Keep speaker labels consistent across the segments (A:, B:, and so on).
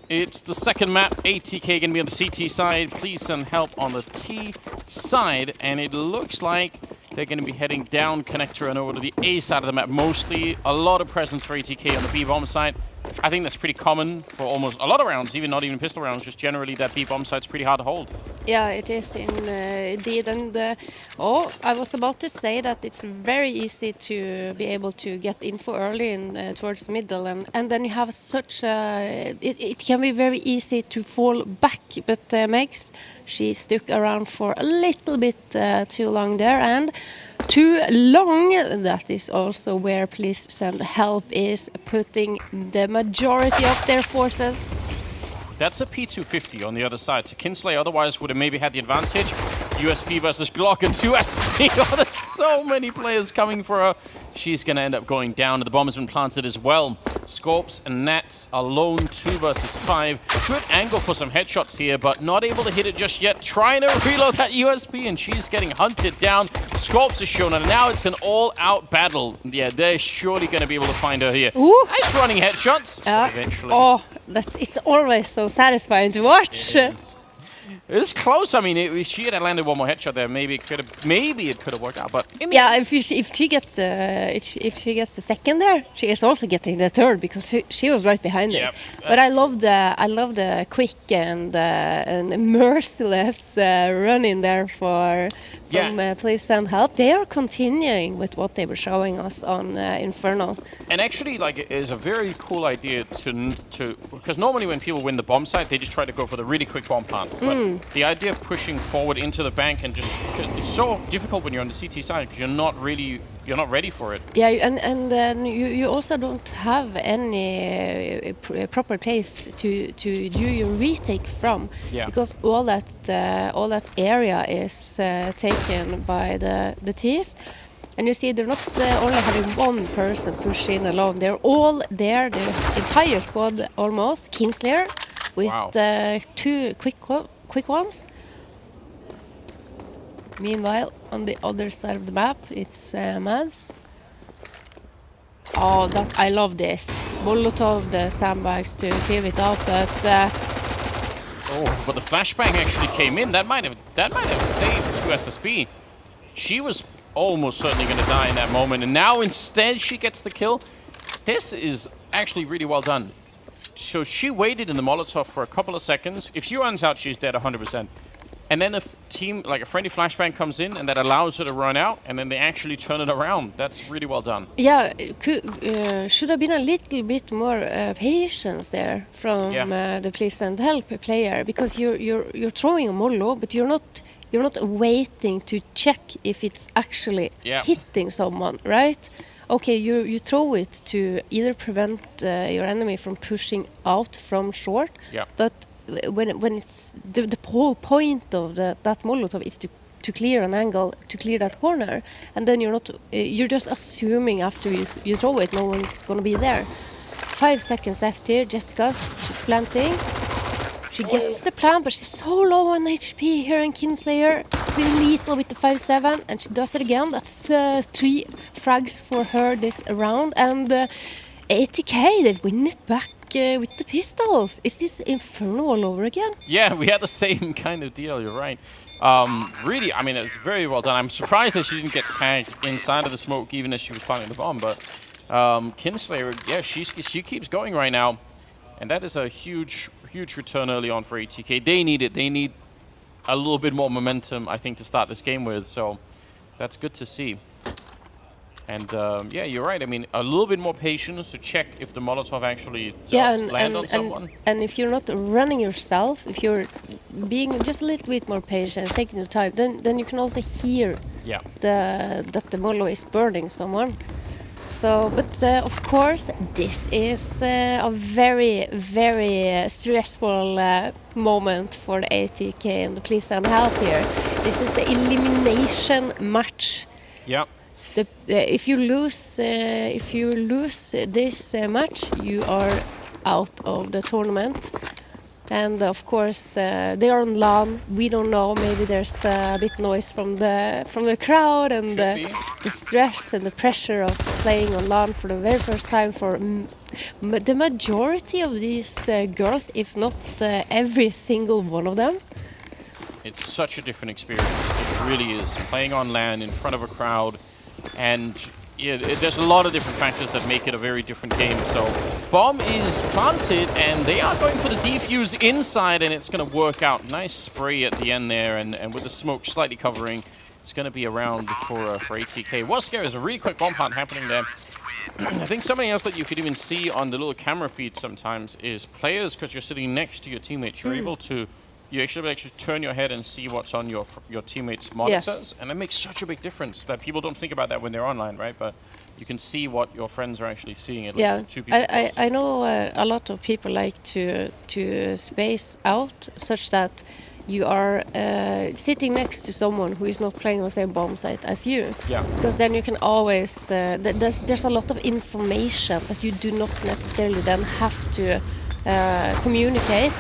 A: It's the second map. ATK going to be on the CT side. Please send help on the T side. And it looks like they're going to be heading down connector and over to the A side of the map. Mostly a lot of presence for ATK on the B-bomb side. I think that's pretty common for almost a lot of rounds, not even pistol rounds, just generally that B-bomb side's pretty hard to hold.
B: Yeah, it is indeed. And I was about to say that it's very easy to be able to get info early in towards the middle, and then you have such it can be very easy to fall back. But Megs, she stuck around for a little bit too long there, and too long. That is also where Please Send Help is putting the majority of their forces.
A: That's a P250 on the other side. To Kinsley otherwise would have maybe had the advantage. USP versus Glock and 2SP. Oh, there's so many players coming for her. She's going to end up going down. The bomb has been planted as well. Scorps and Nats alone, 2 versus 5. Good angle for some headshots here, but not able to hit it just yet. Trying to reload that USP, and she's getting hunted down. Scorps is shown, and now it's an all-out battle. Yeah, they're surely going to be able to find her here.
B: Ooh.
A: Nice running headshots. Eventually.
B: Oh, it's always so satisfying to watch.
A: It's close. I mean, if she had landed one more headshot there, maybe it could have worked out. But
B: yeah, if she gets the second there, she is also getting the third because she was right behind it. But I love the quick and merciless run in there from Please Send Help. They are continuing with what they were showing us on Inferno.
A: And actually, like, it is a very cool idea to because normally when people win the bomb site, they just try to go for the really quick bomb plant. But the idea of pushing forward into the bank and it's so difficult when you're on the CT side because you're not ready for it.
B: Yeah, and then you also don't have any proper place to do your retake from because all that area is taken by the T's. And you see, they're not only having one person push in alone. They're all there, the entire squad almost. Kinslayer with 2 quick ones. Meanwhile, on the other side of the map, it's Mads. Oh, I love this. Molotov, the sandbags to clear it out, but
A: but the flashbang actually came in. That might have saved 2SSB. She was almost certainly going to die in that moment, and now instead she gets the kill. This is actually really well done. So she waited in the Molotov for a couple of seconds. If she runs out, she's dead 100%. And then a friendly flashbang comes in, and that allows her to run out, and then they actually turn it around. That's really well done.
B: Yeah, should have been a little bit more patience there from the Please Send Help player, because you're throwing a Mollo, but you're not waiting to check if it's actually hitting someone, right? Okay, you throw it to either prevent your enemy from pushing out from short, but when it's the whole point of that Molotov is to clear an angle, to clear that corner, and then you're just assuming after you throw it no one's gonna be there. 5 seconds left here. She's planting. She gets the plant, but she's so low on HP here in Kinslayer. It's been lethal with the 5-7, and she does it again. That's 3 frags for her this round, and ATK, they win it back with the pistols. Is this Inferno all over again? Yeah,
A: we had the same kind of deal, you're right. Really, I mean, it's very well done. I'm surprised that she didn't get tagged inside of the smoke even as she was planting the bomb, but Kinslayer, she keeps going right now, and that is a huge return early on for ATK. They need it. They need a little bit more momentum, I think, to start this game with, so that's good to see. And you're right. I mean, a little bit more patience to check if the Molotov actually land on someone.
B: And if you're not running yourself, if you're being just a little bit more patient, taking the time, then you can also hear that the Molotov is burning someone. So, but of course, this is a very, very stressful moment for the ATK and the Please Send Help here. This is the elimination match.
A: Yeah.
B: If you lose this match, you are out of the tournament. And of course, they are on LAN. We don't know. Maybe there's a bit noise from the crowd and the stress and the pressure of playing on LAN for the very first time for the majority of these girls, if not every single one of them.
A: It's such a different experience. It really is. Playing on LAN in front of a crowd, and there's a lot of different factors that make it a very different game. So bomb is planted, and they are going for the defuse inside, and it's going to work out. Nice spray at the end there, and with the smoke slightly covering, it's going to be around for ATK. What's scary is a really quick bomb plant happening there. I think something else that you could even see on the little camera feed sometimes is players, because you're sitting next to your teammates, you're able to actually turn your head and see what's on your teammates' monitors, yes. And that makes such a big difference that people don't think about that when they're online, right? But you can see what your friends are actually seeing. At least two people.
B: I know a lot of people like to space out such that you are sitting next to someone who is not playing on the same bomb site as you. Yeah. Because then you can always there's a lot of information that you do not necessarily then have to communicate,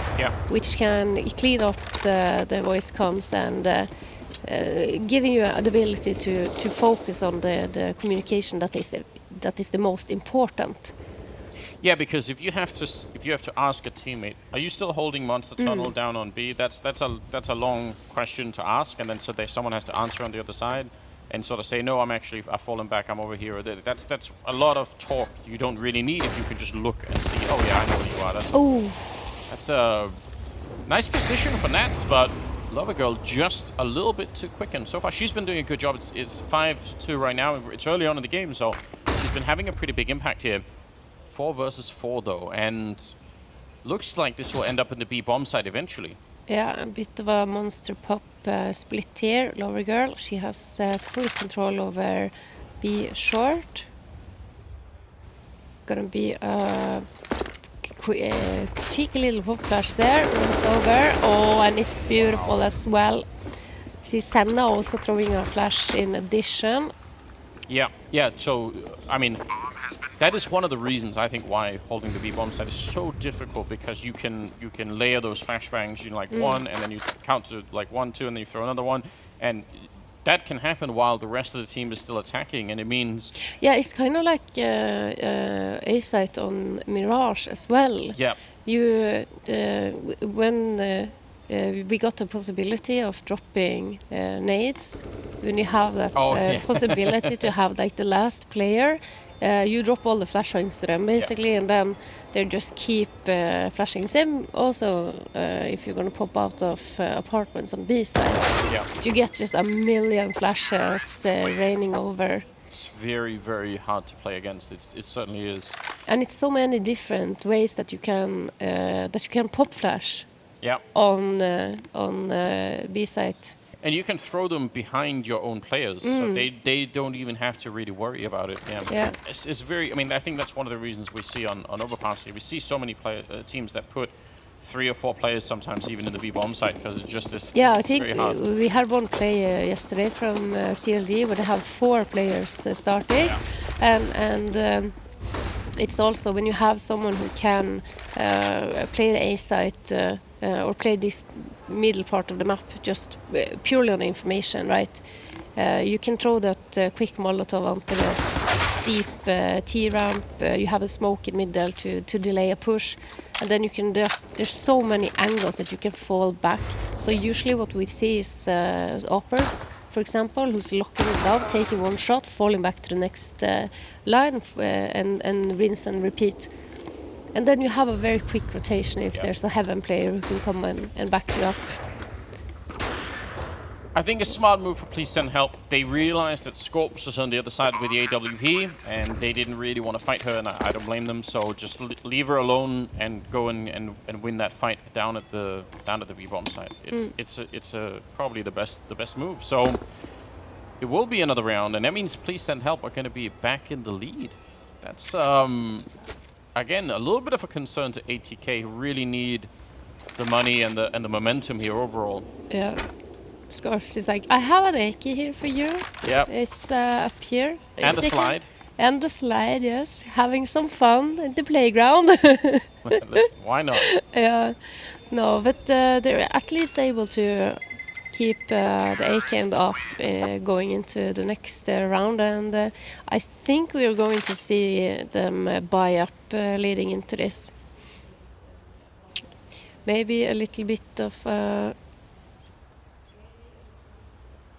B: which can clean up the voice comms and giving you the ability to focus on the communication that is the most important.
A: Yeah, because if you have to ask a teammate, are you still holding Monster Tunnel down on B? That's a long question to ask, and then someone has to answer on the other side. And sort of say, no, I've fallen back, I'm over here. That's a lot of talk you don't really need if you can just look and see, oh yeah, I know where you are. That's a nice position for Nats, but Lovergirl just a little bit too quick. And so far, she's been doing a good job. It's 5-2 right now. It's early on in the game, so she's been having a pretty big impact here. 4 versus 4, though, and looks like this will end up in the B bomb side eventually.
B: Yeah, a bit of a monster pop split here. Lovergirl, she has full control over B short. Gonna be a cheeky little pop flash there, runs over. Oh, and it's beautiful as well. See Senna also throwing a flash in addition.
A: Yeah. So, I mean, that is one of the reasons I think why holding the B bomb site is so difficult, because you can layer those flashbangs, like one, and then you count to like 1, 2, and then you throw another one, and that can happen while the rest of the team is still attacking, and it means
B: it's kind of like A site on Mirage as well.
A: Yeah.
B: You when we got the possibility of dropping nades, when you have that possibility to have like the last player. You drop all the flashbangs to them basically, and then they just keep flashing. Same also if you're going to pop out of apartments on B side. Yeah. You get just a million flashes raining over.
A: It's very, very hard to play against. It certainly is.
B: And it's so many different ways that you can pop flash.
A: Yeah.
B: On B side.
A: And you can throw them behind your own players, so they don't even have to really worry about it. Yeah. It's very. I mean, I think that's one of the reasons we see on Overpass here. We see so many teams that put 3 or 4 players, sometimes even in the B bomb site, because it just is.
B: Yeah, I think we had one player yesterday from CLG where they have 4 players starting, and it's also when you have someone who can play the A site or play this middle part of the map just purely on information, right? You can throw that quick Molotov onto the deep T-ramp. You have a smoke in middle to delay a push, and then you can there's so many angles that you can fall back. So usually what we see is uppers, for example, who's locking it down, taking one shot, falling back to the next line, and rinse and repeat. And then you have a very quick rotation if there's a heaven player who can come and back you up.
A: I think a smart move for Please Send Help. They realized that Scorps was on the other side with the AWP, and they didn't really want to fight her, and I don't blame them. So just leave her alone and go and win that fight down at the B bomb site. It's probably the best move. So it will be another round, and that means Please Send Help are going to be back in the lead. That's again a little bit of a concern to ATK, who really need the money and the momentum here overall.
B: Yeah. Scorps is like, I have an AK here for you.
A: Yeah.
B: It's up here.
A: And the slide.
B: And the slide, yes. Having some fun in the playground.
A: Why not?
B: Yeah. No, but they're at least able to keep the AK and up going into the next round, and I think we're going to see them buy up leading into this. Maybe a little bit of...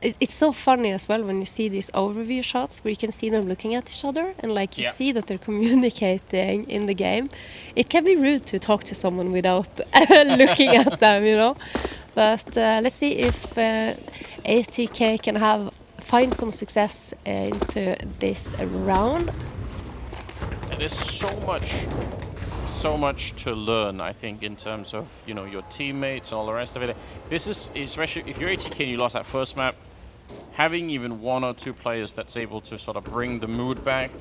B: It's so funny as well when you see these overview shots where you can see them looking at each other and like you see that they're communicating in the game. It can be rude to talk to someone without looking at them, you know. But let's see if ATK can find some success into this round.
A: There's so much to learn, I think, in terms of, you know, your teammates and all the rest of it. This is, especially if you're ATK and you lost that first map, having even one or two players that's able to sort of bring the mood back.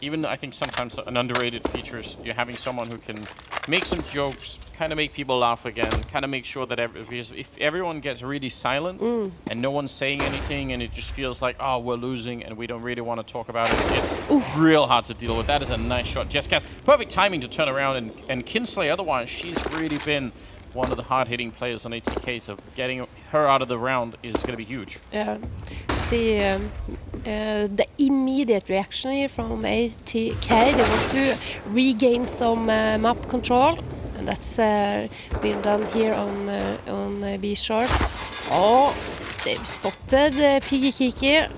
A: Even I think sometimes an underrated feature is you're having someone who can make some jokes, kind of make people laugh again, kind of make sure that if everyone gets really silent and no one's saying anything and it just feels like, oh, we're losing and we don't really want to talk about it, it's real hard to deal with. That is a nice shot. Jessica's perfect timing to turn around, and Kinsley, otherwise, she's really been one of the hard-hitting players on ATK, so getting her out of the round is going to be huge.
B: Yeah. See the immediate reaction here from ATK. They want to regain some map control, and that's been done here on B short. Oh, they've spotted Piggy Kiki.
A: A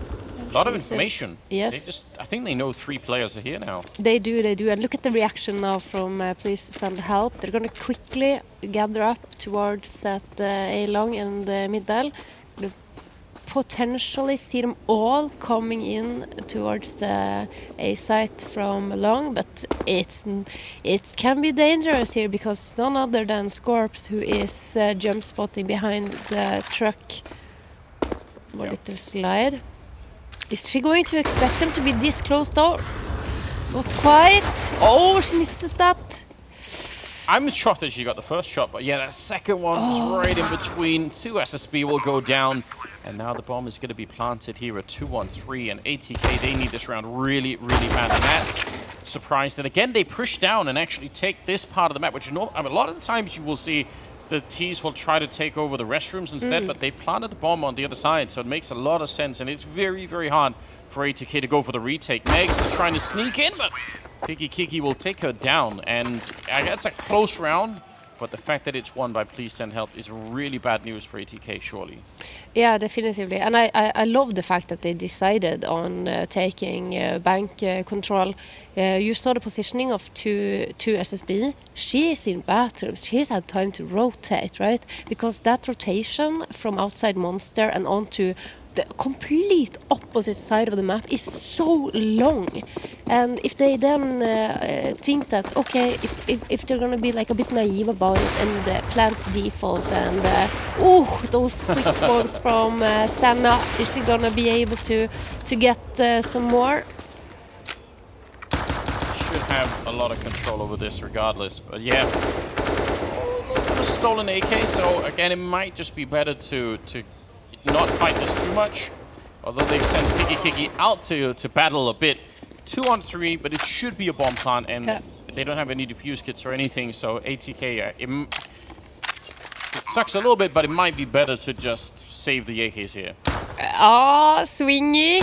A: lot of information.
B: Yes.
A: I think they know 3 players are here now.
B: They do. And look at the reaction now from Please Send Help. They're going to quickly gather up towards that A long and middle. Potentially see them all coming in towards the A site from long, but it can be dangerous here because none other than Scorps who is jump spotting behind the truck. More little slide. Is she going to expect them to be this close though? Not quite. Oh, she misses that.
A: I'm shocked that she got the first shot, but yeah, that second one was right in between. 2 SSB will go down, and now the bomb is going to be planted here at 2-1-3, and ATK, they need this round really, really bad, and that's surprised. And again, they push down and actually take this part of the map, which a lot of the times you will see the T's will try to take over the restrooms instead, but they planted the bomb on the other side, so it makes a lot of sense, and it's very, very hard for ATK to go for the retake. Megs is trying to sneak in, but Piggy Kiki will take her down, and that's a close round, but the fact that it's won by Please Send Help is really bad news for ATK, surely.
B: Yeah, definitively. And I love the fact that they decided on taking bank control. You saw the positioning of two SSB. She is in bathrooms. She's had time to rotate, right? Because that rotation from outside Monster and onto the complete opposite side of the map is so long, and if they then think that okay, if they're gonna be like a bit naive about it and plant default and those quick balls from Senna, is she gonna be able to get some more?
A: Should have a lot of control over this regardless, but yeah, a stolen AK. So again, it might just be better to not fight this too much, although they've sent Piggy Kiki out to battle a bit. 2-on-3, but it should be a bomb plant, and they don't have any defuse kits or anything, so ATK, it sucks a little bit, but it might be better to just save the AKs here.
B: Swinging!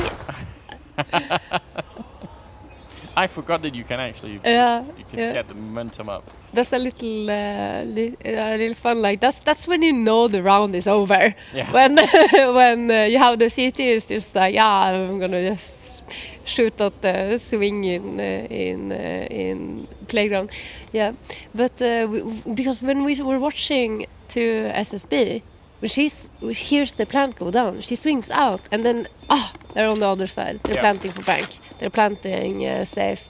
A: I forgot that you can actually get the momentum up.
B: That's a little fun. Like that's when you know the round is over.
A: Yeah.
B: When you have the CT, it's just like I'm gonna just shoot at the swing in playground. Yeah, but because when we were watching to SSB, when she hears the plant go down, she swings out, and then they're on the other side. They're planting for bank. They're planting safe.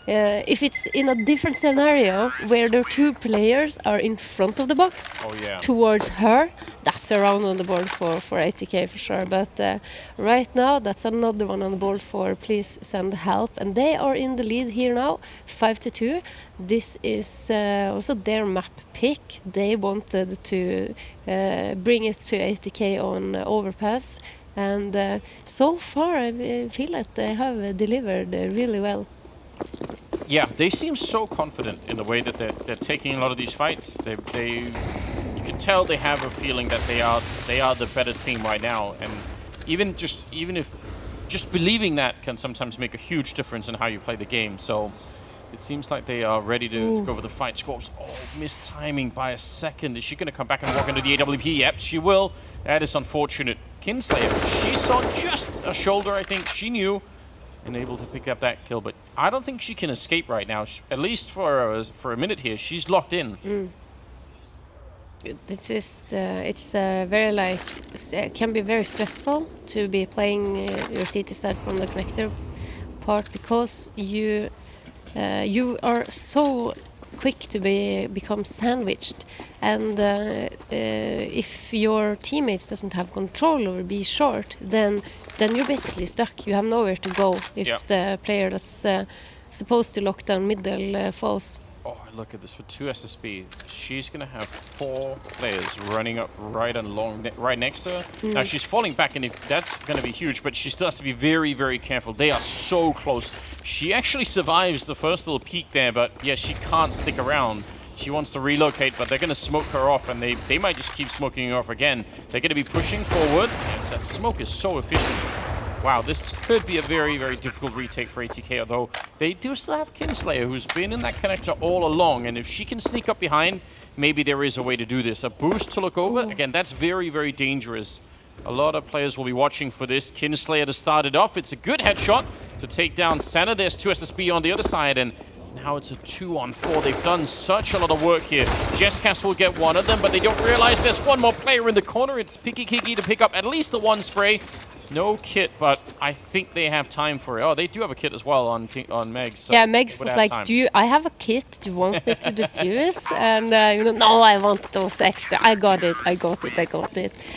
B: If it's in a different scenario where the 2 players are in front of the box towards her, that's a round on the board for ATK for sure. But right now, that's another one on the board for Please Send Help, and they are in the lead here now, 5-2. This is also their map pick. They wanted to bring it to ATK on Overpass, and so far I feel like they have delivered really well.
A: Yeah, they seem so confident in the way that they're taking a lot of these fights. You can tell they have a feeling that they are the better team right now, and even if just believing that can sometimes make a huge difference in how you play the game. So it seems like they are ready to go for the fight. Scorps, missed timing by a second. Is she going to come back and walk into the AWP? Yep, she will. That is unfortunate. Kinslayer, she saw just a shoulder, I think. She knew. And able to pick up that kill, but I don't think she can escape right now. At least for a minute here, she's locked in.
B: This is it's very like can be very stressful to be playing your city side from the connector part, because you are so quick to become sandwiched, and if your teammates doesn't have control over B short, then you're basically stuck. You have nowhere to go if the player that's supposed to lock down middle falls.
A: Oh, look at this for 2 SSB. She's gonna have 4 players running up right next to her. Now she's falling back, and if that's gonna be huge, but she still has to be very, very careful. They are so close. She actually survives the first little peek there, but yeah, she can't stick around. She wants to relocate, but they're gonna smoke her off, and they might just keep smoking her off again. They're gonna be pushing forward. That smoke is so efficient. Wow, this could be a very, very difficult retake for ATK, although they do still have Kinslayer, who's been in that connector all along, and if she can sneak up behind, maybe there is a way to do this. A boost to look over, again, that's very, very dangerous. A lot of players will be watching for this. Kinslayer to start it off. It's a good headshot to take down Sana. There's 2 SSB on the other side, and now it's a 2-on-4. They've done such a lot of work here. Jesscast will get one of them, but they don't realize there's one more player in the corner. It's Picky Kiki to pick up at least the 1 spray. No kit, but I think they have time for it. Oh, they do have a kit as well on Meg. So
B: yeah, Meg's was like, I have a kit. Do you want me to defuse? And no, I want those extra. I got it.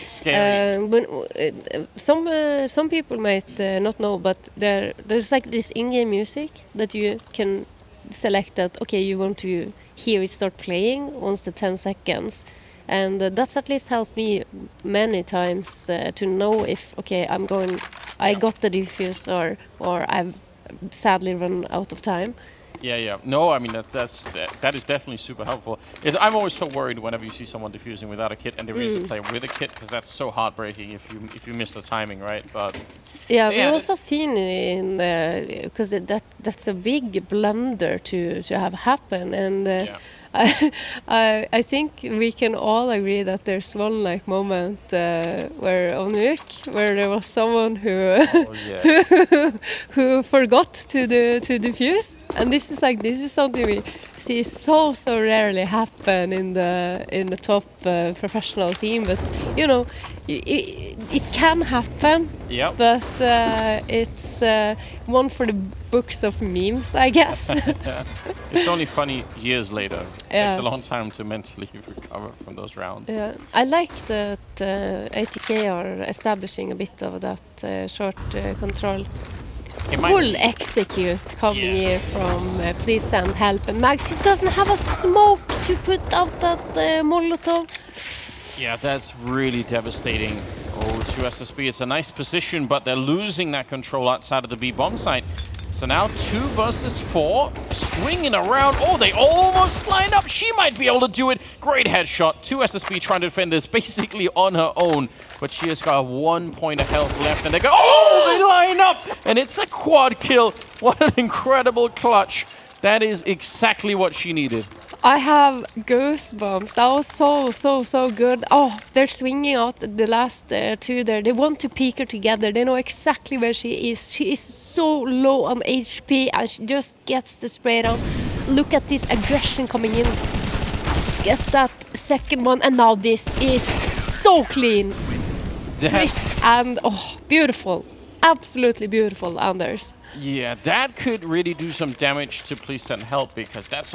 A: Scary.
B: But some people might not know, but there's like this in-game music that you can select that, okay, you want to hear it start playing once the 10 seconds. And that's at least helped me many times to know if, okay, I got the defuse or I've sadly run out of time.
A: Yeah. No, I mean, that is definitely super helpful. I'm always so worried whenever you see someone defusing without a kit and there is a player with a kit, because that's so heartbreaking if you miss the timing, right? But
B: yeah, we also seen in because that's a big blunder to have happen, and I think we can all agree that there's one like moment where on Nuke, where there was someone who who forgot to defuse, and this is something we see so rarely happen in the top professional scene, but it can happen.
A: Yep.
B: But it's one for the books of memes, I guess.
A: It's only funny years later. It takes a long time to mentally recover from those rounds.
B: Yeah, I like that ATK are establishing a bit of that short control. Full execute coming here from please send help. And Max, he doesn't have a smoke to put out that Molotov.
A: Yeah, that's really devastating. Oh, 2 SSB, it's a nice position, but they're losing that control outside of the B bomb site. So now 2 versus 4, swinging around. Oh, they almost line up. She might be able to do it. Great headshot. 2 SSB trying to defend this basically on her own, but she has got 1 point of health left, and they go, oh, they line up, and it's a quad kill. What an incredible clutch. That is exactly what she needed.
B: I have goosebumps. That was so good. Oh, they're swinging out the last 2 there. They want to peek her together. They know exactly where she is. She is so low on HP, and she just gets the spray down. Look at this aggression coming in. Gets that second one, and now this is so clean. Crisp and beautiful. Absolutely beautiful, Anders.
A: Yeah, that could really do some damage to Please Send Help, because that's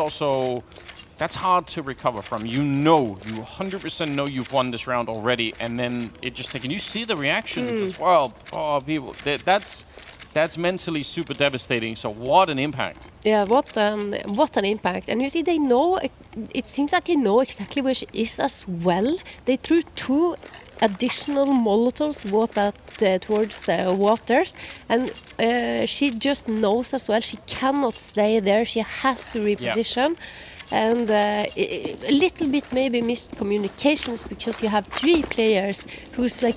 A: hard to recover from. You 100% know you've won this round already, and then it just taken. You see the reactions as well. Oh, people, that's mentally super devastating. So what an impact.
B: Yeah, what an impact. And you see, they know. It seems like they know exactly where she is as well. They threw 2 additional Molotovs, what that towards waters, and she just knows as well she cannot stay there. She has to reposition. And a little bit maybe missed communications because you have 3 players who's like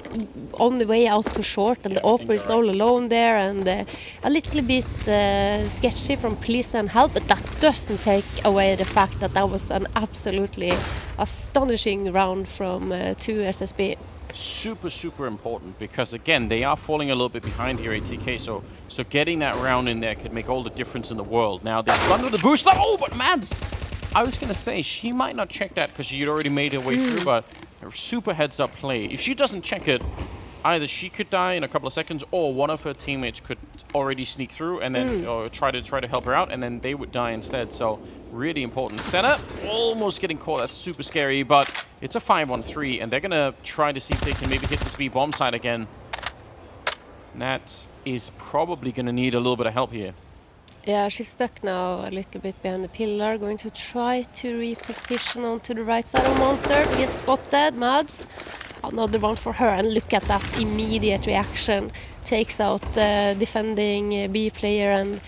B: on the way out to short, and the Oper is all alone there, and a little bit sketchy from police and help, but that doesn't take away the fact that that was an absolutely astonishing round from 2 SSB.
A: Super important, because again they are falling a little bit behind here, ATK, so getting that round in there could make all the difference in the world. Now they've run with the boost. Oh, but Mads, I was gonna say she might not check that because she'd already made her way through, but her super heads up play, if she doesn't check it, either she could die in a couple of seconds, or one of her teammates could already sneak through and then or try to help her out, and then they would die instead. So really important setup. Almost getting caught. That's super scary, but it's a 5-on-3, and they're gonna try to see if they can maybe hit this B bomb side again. Nat is probably gonna need a little bit of help here.
B: Yeah, she's stuck now a little bit behind the pillar, going to try to reposition onto the right side of Monster. Gets spotted, Mads. Another one for her, and look at that immediate reaction. Takes out the defending B player, and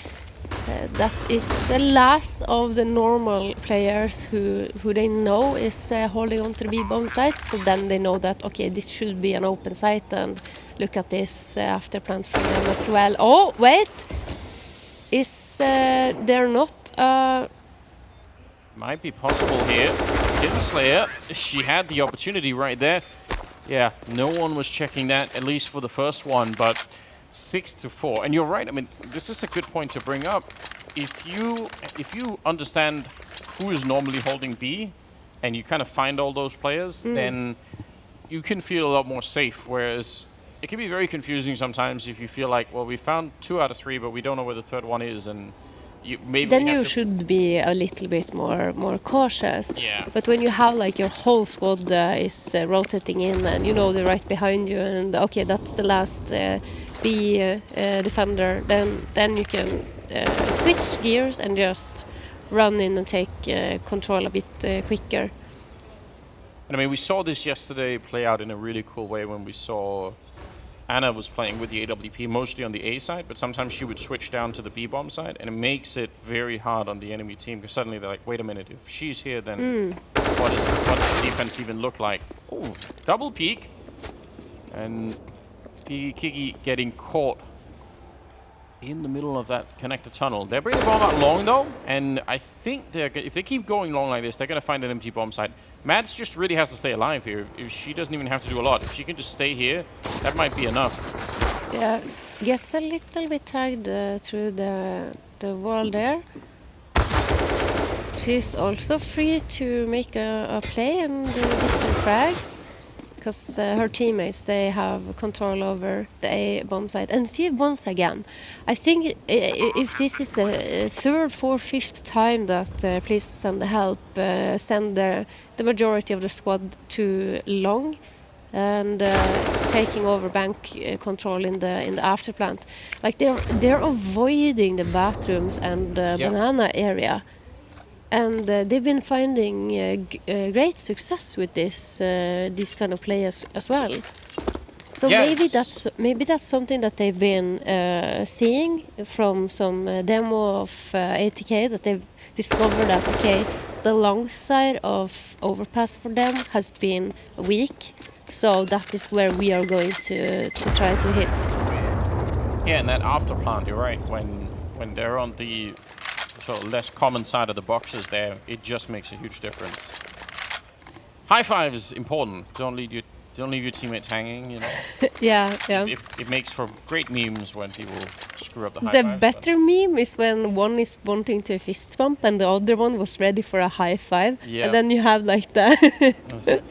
B: that is the last of the normal players who they know is holding on to the B bomb site. So then they know that, okay, this should be an open site, and look at this after plant from them as well. Oh, wait! Is there not...
A: Might be possible here. Kinslayer, she had the opportunity right there. Yeah, no one was checking that, at least for the first one, but 6-4. And you're right, I mean, this is a good point to bring up. If you understand who is normally holding B, and you kind of find all those players, then you can feel a lot more safe, whereas it can be very confusing sometimes if you feel like, well, we found 2 out of 3, but we don't know where the third one is, and
B: then you should be a little bit more cautious.
A: Yeah.
B: But when you have like your whole squad is rotating in, and you know they're right behind you, and okay, that's the last B defender, then you can switch gears and just run in and take control a bit quicker.
A: And I mean, we saw this yesterday play out in a really cool way when we saw Anna was playing with the AWP mostly on the A side, but sometimes she would switch down to the B bomb side, and it makes it very hard on the enemy team, because suddenly they're like, wait a minute, if she's here, then what does the defense even look like? Oh, double peek, and Kiki getting caught in the middle of that connector tunnel. They're bringing the bomb out long though, and I think if they keep going long like this, they're going to find an empty bomb site. Mads just really has to stay alive here. If she doesn't even have to do a lot. If she can just stay here, that might be enough.
B: Yeah, gets a little bit tagged through the wall there. She's also free to make a play and get some frags, because her teammates, they have control over the A bomb site. And see, once again, I think if this is the 3rd, 4th, 5th time that Please Send the Help send the majority of the squad to long and taking over bank control in the after plant, like they're avoiding the bathrooms and banana area. And they've been finding great success with this these kind of players as well. So yes, maybe that's something that they've been seeing from some demo of ATK, that they've discovered that, okay, the long side of Overpass for them has been weak, so that is where we are going to try to hit.
A: Yeah, and that after plant, you're right. When they're on the sort of less common side of the boxes there, it just makes a huge difference. High five is important. Don't leave your teammates hanging, you know.
B: Yeah.
A: It makes for great memes when people screw up the high
B: five.
A: The
B: better meme is when one is wanting to fist bump and the other one was ready for a high five. Yeah. And then you have like that.
A: Right.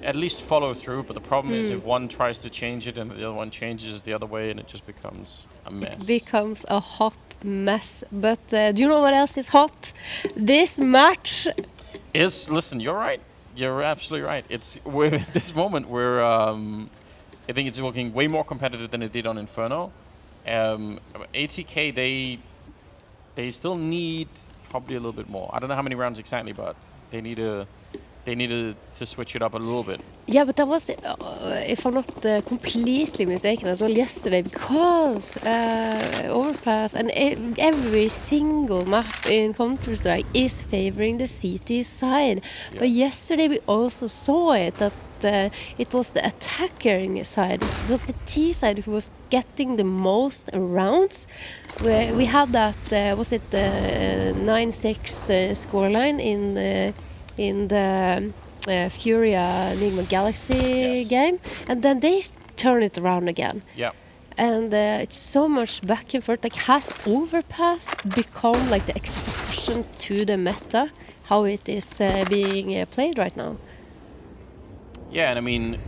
A: At least follow through, but the problem is if one tries to change it and the other one changes the other way, and it just becomes a mess.
B: It becomes a hot mess. But do you know what else is hot? This match
A: listen, you're right. You're absolutely right. At this moment, I think it's looking way more competitive than it did on Inferno. ATK, they still need probably a little bit more. I don't know how many rounds exactly, but they need they needed to switch it up a little bit.
B: Yeah, but that was, if I'm not completely mistaken, as well yesterday, because Overpass and every single map in Counter-Strike is favoring the CT side.
A: Yeah.
B: But yesterday we also saw it, that it was the attacking side, it was the T side who was getting the most rounds. We had that, was it the 9-6 scoreline in the Furia Enigma Galaxy game, and then they turn it around again.
A: Yeah.
B: And it's so much back and forth. Like, has Overpass become like the exception to the meta, how it is being played right now?
A: Yeah, and I mean,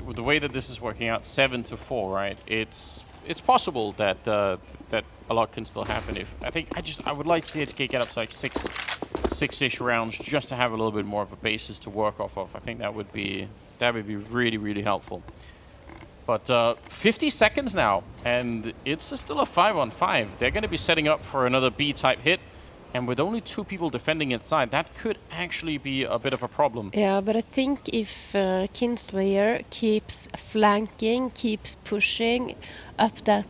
A: with the way that this is working out, 7-4, right? It's possible that that a lot can still happen. I would like to see ATK get up to like six-ish rounds just to have a little bit more of a basis to work off of. I think that would be really, really helpful. But 50 seconds now, and it's still a 5-on-5. They're going to be setting up for another B-type hit. And with only 2 people defending inside, that could actually be a bit of a problem.
B: Yeah, but I think if Kinslayer keeps flanking, keeps pushing up that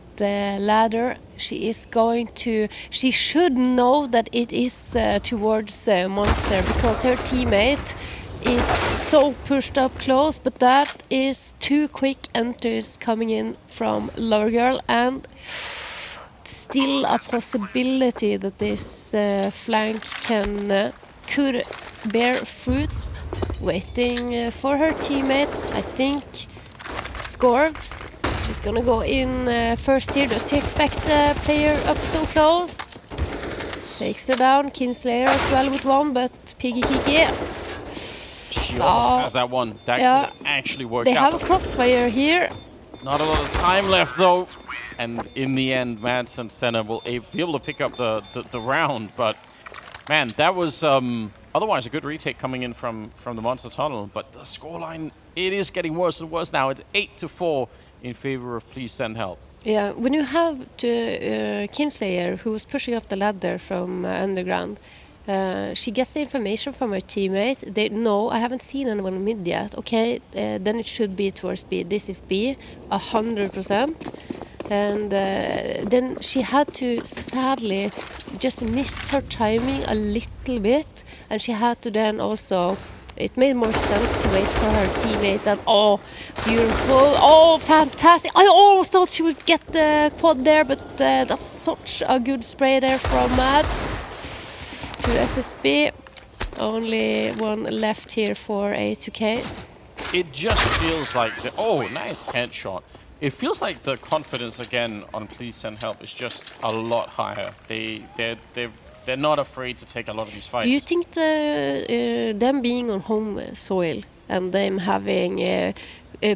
B: ladder, she should know that it is towards Monster, because her teammate is so pushed up close, but that is 2 quick enters coming in from Lover Girl, and still a possibility that this flank could bear fruits. Waiting for her teammate, I think. Scorps, she's gonna go in first here. Does she expect the player up so close? Takes her down. Kinslayer as well with 1, but Piggy Kiki.
A: She almost has that one. That could actually work out.
B: They have a crossfire here.
A: Not a lot of time left though. And in the end, Mads and Senna will be able to pick up the round. But man, that was otherwise a good retake coming in from the Monster Tunnel. But the scoreline, it is getting worse and worse now. It's 8-4 in favor of Please Send Help.
B: Yeah, when you have Kinslayer, who was pushing up the ladder from underground, she gets the information from her teammates. No, I haven't seen anyone in mid yet. Okay, then it should be towards B. This is B, 100%. And then she had to, sadly, just miss her timing a little bit. And she had to then also, it made more sense to wait for her teammate. And oh, beautiful, oh, fantastic. I almost thought she would get the quad there, but that's such a good spray there from Mads. To SSB, only 1 left here for A2K.
A: It just feels like, oh, nice headshot. It feels like the confidence again on Please Send Help is just a lot higher. They're not afraid to take a lot of these fights.
B: Do you think them being on home soil and them having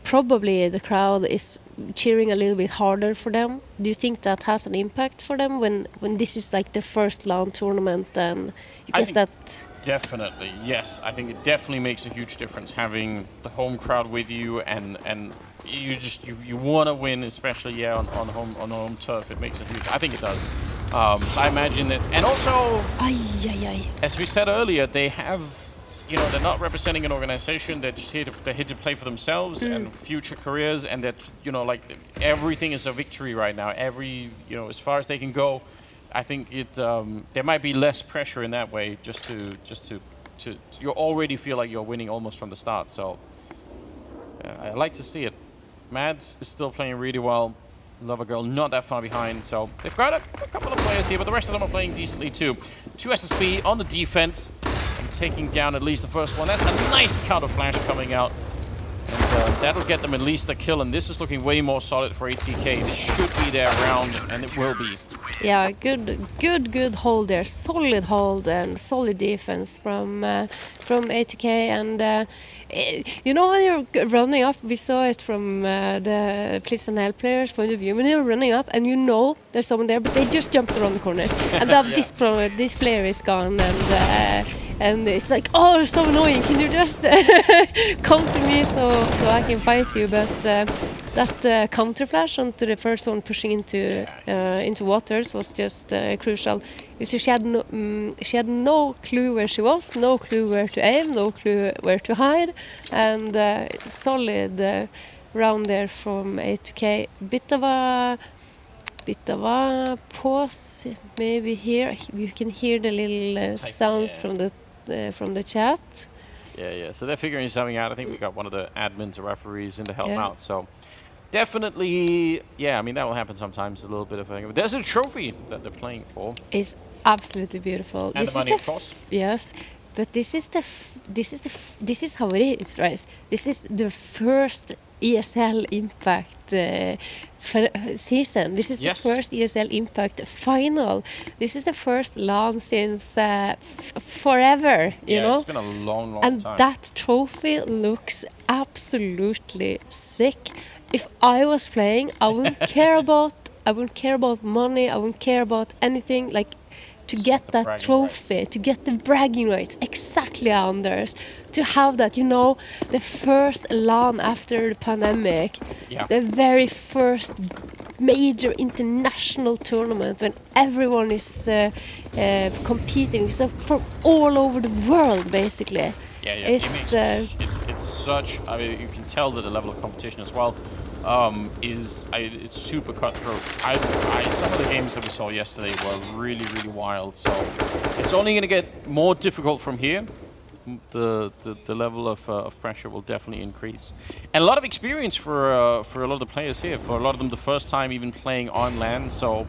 B: probably the crowd is cheering a little bit harder for them? Do you think that has an impact for them when this is like the first LAN tournament and you get that?
A: Definitely, yes. I think it definitely makes a huge difference having the home crowd with you, and you want to win, especially on home turf. It makes a huge. I think it does. So I imagine that, and also, as we said earlier, they have, they're not representing an organization. They're just here to play for themselves and future careers, and that like everything is a victory right now. As far as they can go. I think there might be less pressure in that way, just to you already feel like you're winning almost from the start. So I like to see it. Mads is still playing really well. Lover Girl not that far behind. So they've got a couple of players here, but the rest of them are playing decently too. 2 SSB on the defense and taking down at least the first one. That's a nice counter flash coming out. And that'll get them at least a kill, and this is looking way more solid for ATK. This should be their round, and it will be.
B: Yeah, good hold there. Solid hold and solid defense from ATK. And when you're running up, we saw it from the Please Send Help players' point of view. When you're running up and there's someone there, but they just jumped around the corner, and then this player is gone, and it's like, oh, it's so annoying. Can you just come to me so I can fight you? But that counter flash onto the first one pushing into waters was just crucial. You see, she had no clue where she was, no clue where to aim, no clue where to hide, and solid round there from ATK. Bit of a pause, maybe here you can hear the little sounds from the chat.
A: Yeah. So they're figuring something out. I think we got one of the admins or referees in to help out. So definitely, I mean that will happen sometimes. A little bit of a. There's a trophy that they're playing for.
B: It's absolutely beautiful.
A: And
B: this
A: the money,
B: is
A: of course.
B: Yes, but this is how it is, right? This is the first ESL Impact season. This is the first ESL Impact final. This is the first LAN since forever, you know?
A: It's been a long time.
B: And that trophy looks absolutely sick. If I was playing, I wouldn't care about money, I wouldn't care about anything, like to get that trophy, to get the bragging rights, exactly, Anders. To have that, you know, the first LAN after the pandemic, the very first major international tournament when everyone is competing, so from all over the world, basically.
A: It's such. I mean, you can tell that the level of competition as well it's super cutthroat. Some of the games that we saw yesterday were really wild. So it's only going to get more difficult from here. The level of pressure will definitely increase, and a lot of experience for a lot of the players here. For a lot of them, the first time even playing on LAN. So,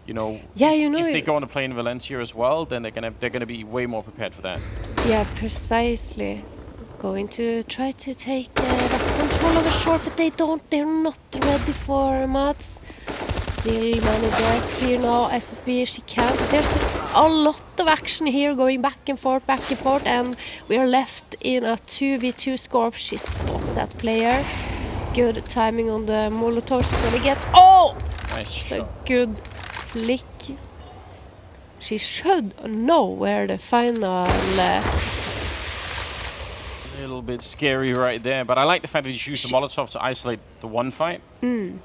A: you know, if they go on to play in Valencia as well, then they're gonna be way more prepared for that.
B: Yeah, precisely. Going to try to take that control over short, but they're not ready for Mats. Still manages here now, SSB, she can't. There's a lot of action here going back and forth, and we are left in a 2v2 score. She spots that player. Good timing on the Molotov she's gonna get. Oh!
A: Nice
B: shot. A good flick. She should know where the final...
A: A little bit scary right there, but I like the fact that you used the Molotov to isolate the one fight.
B: And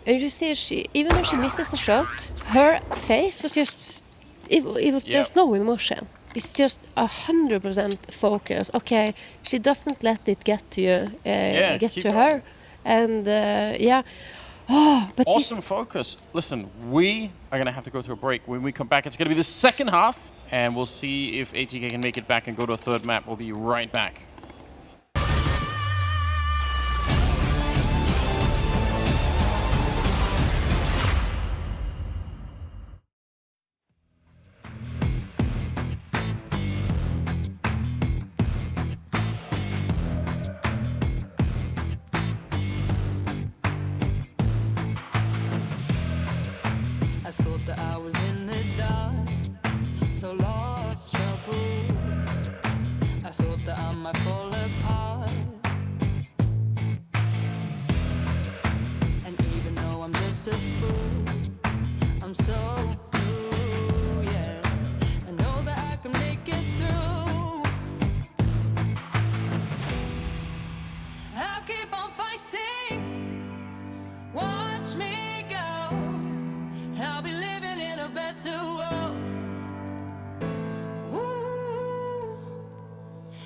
B: you see, even though she misses the shot, her face was just... There's no emotion. It's just 100% focus. Okay, she doesn't let it get to you, get to her. And but
A: awesome focus. Listen, we are going to have to go to a break. When we come back, it's going to be the second half, and we'll see if ATK can make it back and go to a third map. We'll be right back.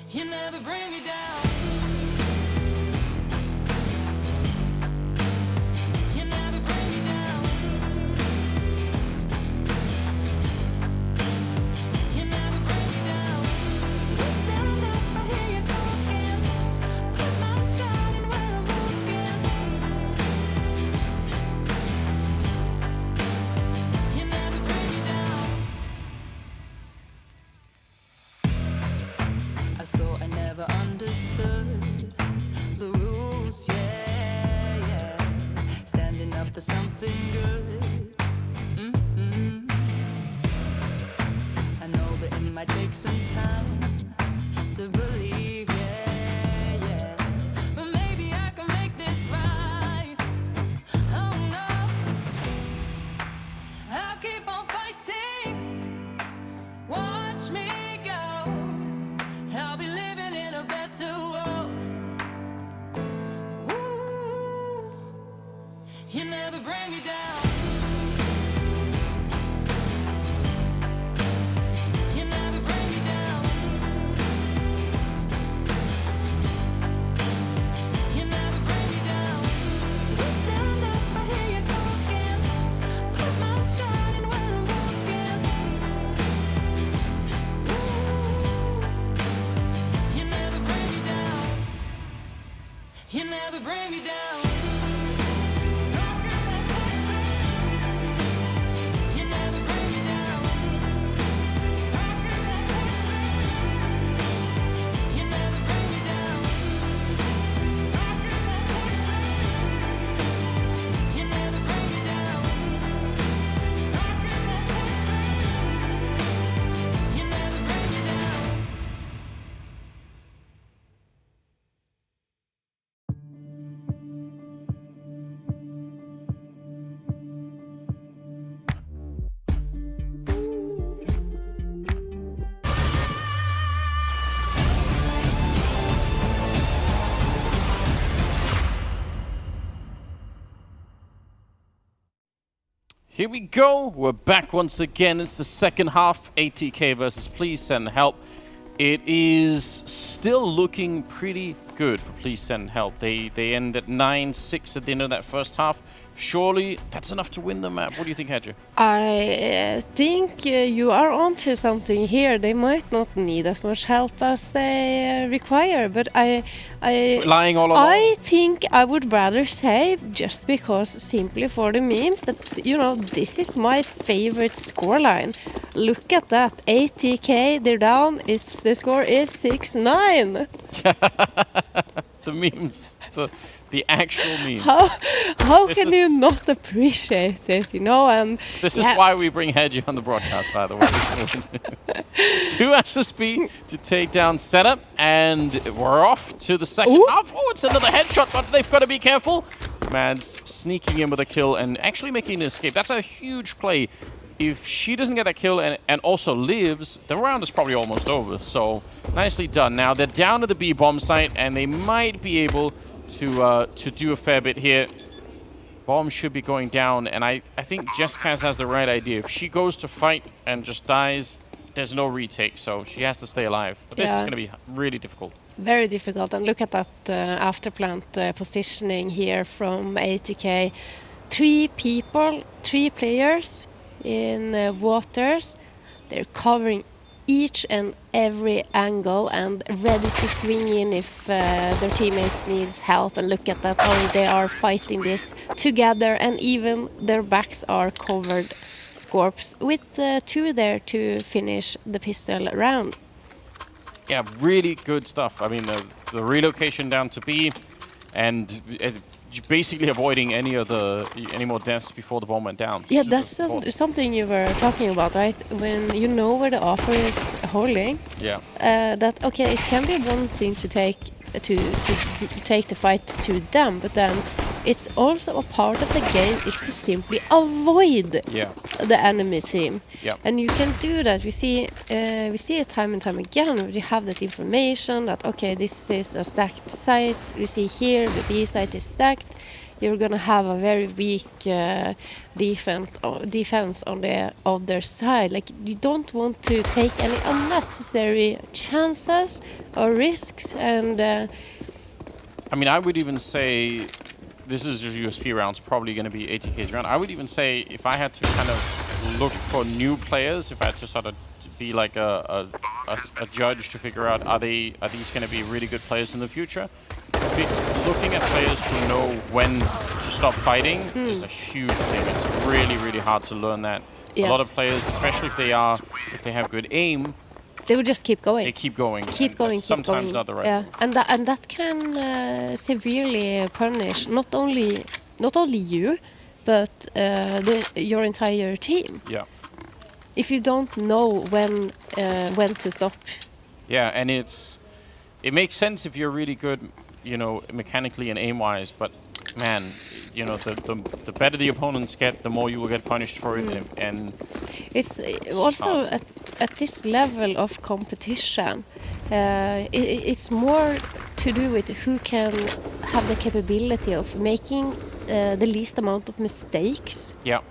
C: You never bring me down. You never bring me down. You never bring me down. You stand up, I hear you talking. Put my stride in where I'm walking. You never bring me down. I thought I never understood the rules, yeah. Standing up for something good. I know that it might take some time to believe, yeah. But maybe I can make this right. Oh no, I'll keep on fighting. Watch me go. I'll be living in a better world. Ooh, You never bring me down. You never bring me down. You never bring me down. You stand up, I hear you talking. Put my stride in where I'm walking. Ooh. You never bring me down. You never bring me down. You never bring me down. You never bring me down. You never bring me down. You never bring me down.
A: Here we go. We're back once again. It's the second half. ATK versus Please Send Help. It is still looking pretty good for Please Send Help. They end at 9-6 at the end of that first half. Surely that's enough to win the map. What do you think, Hedger?
B: I think you are onto something here. They might not need as much help as they require, but
A: Lying all along?
B: I think I would rather say, just because simply for the memes, that this is my favorite scoreline. Look at that, ATK, they're down. The score is 6-9.
A: The memes, the actual memes.
B: How can you not appreciate it? And
A: this is why we bring Hedgie on the broadcast, by the way. 2 SSB to take down setup, and we're off to the second half. Oh, it's another headshot, but they've got to be careful. Mads sneaking in with a kill and actually making an escape. That's a huge play. If she doesn't get that kill and also lives, the round is probably almost over. So nicely done. Now they're down to the B bomb site, and they might be able to do a fair bit here. Bomb should be going down, and I think Jeskaz has the right idea. If she goes to fight and just dies, there's no retake, so she has to stay alive. But this is going to be really difficult.
B: Very difficult, and look at that afterplant positioning here from ATK. 3 people, 3 players in waters. They're covering each and every angle and ready to swing in if their teammates needs help. And look at that, how they are fighting this together, and even their backs are covered. Scorps with 2 there to finish the pistol round.
A: Yeah, really good stuff. I mean, the relocation down to B, and basically avoiding any more deaths before the bomb went down.
B: Yeah, that's something you were talking about, right? When you know where the offer is holding.
A: Yeah.
B: That it can be one thing to take the fight to them, but then it's also a part of the game is to simply avoid the enemy team.
A: Yeah.
B: And you can do that. We see it time and time again. We have that information that this is a stacked site. We see here the B site is stacked. You're gonna have a very weak defense on the other side. Like, you don't want to take any unnecessary chances or risks. And
A: I mean, I would even say this is just USP rounds, probably going to be ATK's round. I would even say if I had to kind of look for new players, if I had to sort of be like a judge to figure out are these going to be really good players in the future, looking at players who know when to stop fighting is a huge thing. It's really, really hard to learn that.
B: Yes.
A: A lot of players, especially if they have good aim,
B: they will just keep going.
A: They keep going.
B: Keep going.
A: Sometimes not the right.
B: Yeah,
A: move.
B: and that can severely punish not only you, but your entire team.
A: Yeah.
B: If you don't know when to stop.
A: Yeah, and it makes sense if you're really good, mechanically and aim-wise. But man, the better the opponents get, the more you will get punished for it. And
B: it's also at this level of competition, it's more to do with who can have the capability of making the least amount of mistakes.
A: Yeah.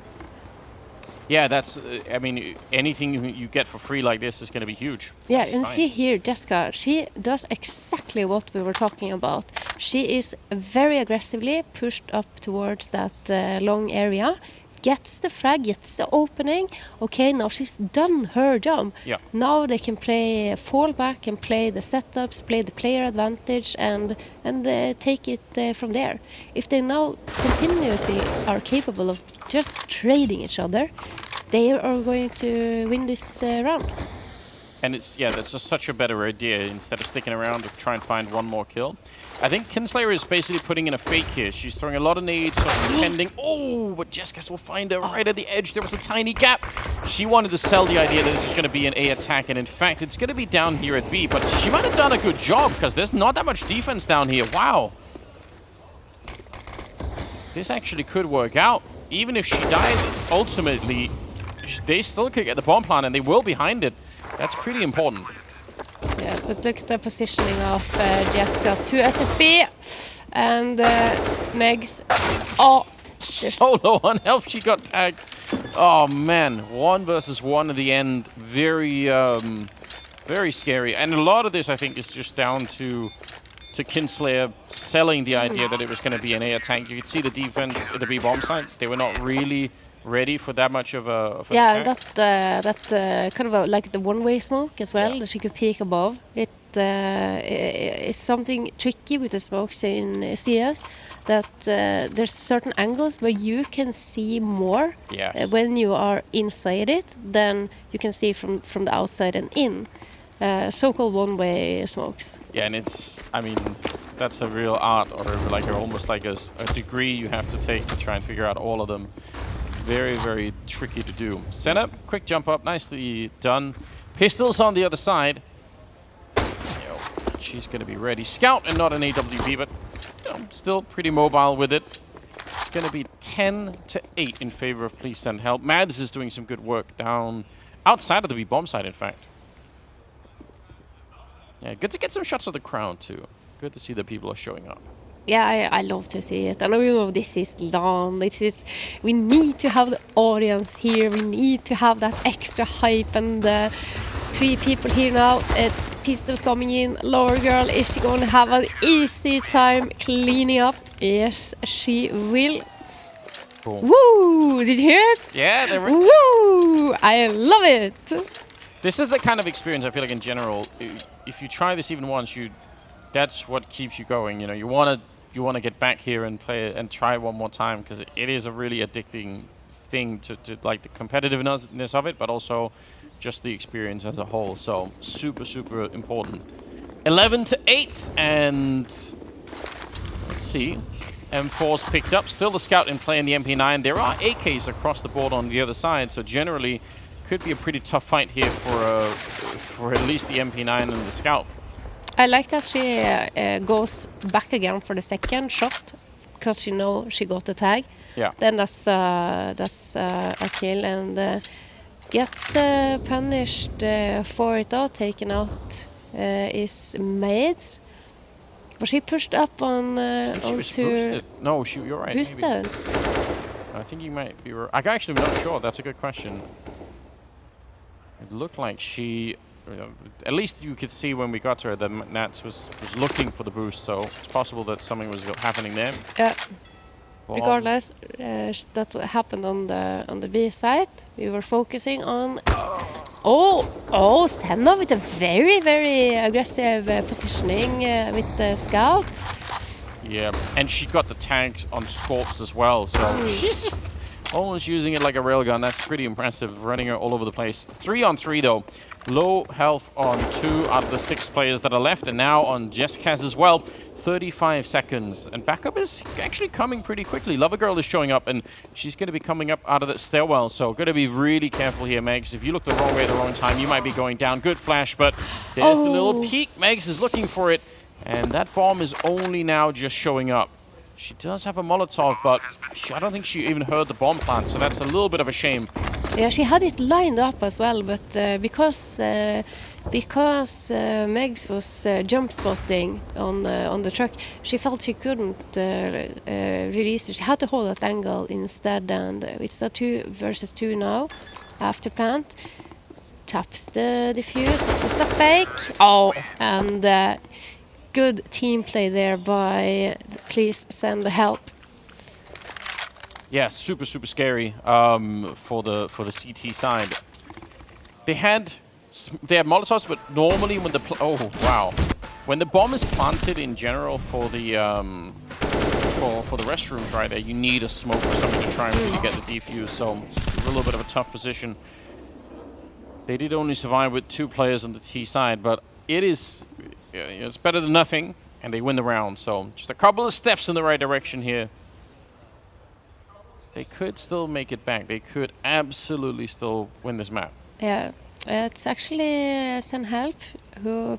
A: Yeah, that's, I mean, anything you get for free like this is going to be huge.
B: Yeah,
A: That's
B: and
A: fine.
B: see here, Jessica, she does exactly what we were talking about. She is very aggressively pushed up towards that long area, gets the frag, gets the opening. Okay, now she's done her job.
A: Yeah.
B: Now they can play fallback and play the setups, play the player advantage, and take it from there. If they now continuously are capable of just trading each other, they are going to win this round.
A: And it's, yeah, that's just such a better idea instead of sticking around to try and find one more kill. I think Kinslayer is basically putting in a fake here. She's throwing a lot of nades, sort of pretending. Oh, but Jessica will find her right at the edge. There was a tiny gap. She wanted to sell the idea that this is going to be an A attack, and in fact, it's going to be down here at B. But she might have done a good job because there's not that much defense down here. Wow. This actually could work out. Even if she died, ultimately, they still could get the bomb plant, and they will behind it. That's pretty important.
B: Yeah, but look at the positioning of Jessica's 2 SSB and Megs. Oh,
A: So low on health, she got tagged. Oh man, 1 versus 1 at the end. Very, very scary. And a lot of this, I think, is just down to Kinslayer selling the idea that it was going to be an A attack. You could see the defense at the B bomb sites. They were not really ready for that much of a
B: yeah,
A: attack.
B: that kind of like the one-way smoke as well, that she could peek above. It's something tricky with the smokes in CS, that there's certain angles where you can see more when you are inside it than you can see from the outside and in. So-called one-way smokes.
A: Yeah, and it's, I mean, that's a real art, or like almost like a degree you have to take to try and figure out all of them. Very, very tricky to do. Set up, quick jump up, nicely done. Pistols on the other side. She's going to be ready. Scout and not an AWP, but still pretty mobile with it. It's going to be 10-8 in favor of Please Send Help. Mads is doing some good work down outside of the B bomb side, in fact. Yeah, good to get some shots of the crowd, too. Good to see that people are showing up.
B: Yeah, I love to see it. I know, this is long. We need to have the audience here. We need to have that extra hype. And 3 people here now. Pistols coming in. Lower girl, is she going to have an easy time cleaning up? Yes, she will.
A: Boom.
B: Woo! Did you hear it?
A: Yeah, they were.
B: Woo! I love it.
A: This is the kind of experience I feel like in general. If you try this even once, that's what keeps you going. You know, you want to get back here and play it and try it one more time, because it is a really addicting thing to like the competitiveness of it, but also just the experience as a whole. So super, super important. 11-8, and let's see. M4's picked up. Still the scout in play in the MP9. There are AKs across the board on the other side, so generally could be a pretty tough fight here for at least the MP9 and the scout.
B: I like that she goes back again for the second shot, because she knows she got the tag.
A: Yeah.
B: Then that's a kill, and gets punished for it though. Taken out is Maids. Was she pushed up on
A: She was
B: onto
A: boosted. No, you're right.
B: boosted?
A: Maybe. I think you might be. I'm actually not sure. That's a good question. It looked like she. At least you could see when we got to her that Nats was looking for the boost, so it's possible that something was happening there.
B: Yeah.
A: Well,
B: Regardless, that happened on the B side. We were focusing on. Oh, Senna with a very, very aggressive positioning with the scout.
A: Yeah, and she got the tags on Scorps as well, so she's just almost using it like a railgun. That's pretty impressive, running her all over the place. 3-on-3 though. Low health on 2 out of the 6 players that are left, and now on Jessica's as well. 35 seconds, and backup is actually coming pretty quickly. Lover Girl is showing up, and she's going to be coming up out of the stairwell, so got to be really careful here, Megs. If you look the wrong way at the wrong time, you might be going down. Good flash, but there's the little peek. Megs is looking for it, and that bomb is only now just showing up. She does have a Molotov, but I don't think she even heard the bomb plant, so that's a little bit of a shame.
B: Yeah, she had it lined up as well, but because Megs was jump spotting on the truck, she felt she couldn't release it. She had to hold that angle instead, and it's a 2 versus 2 now after plant. Taps the defuse, just a fake. Oh, and good team play there by Please Send the Help.
A: Yeah, super scary for the CT side. They had Molotovs, but normally when when the bomb is planted in general for the for the restrooms right there, you need a smoke or something to try and really get the defuse. So it's a little bit of a tough position. They did only survive with 2 players on the T side, but it's better than nothing, and they win the round. So just a couple of steps in the right direction here. They could still make it back. They could absolutely still win this map.
B: Yeah, it's actually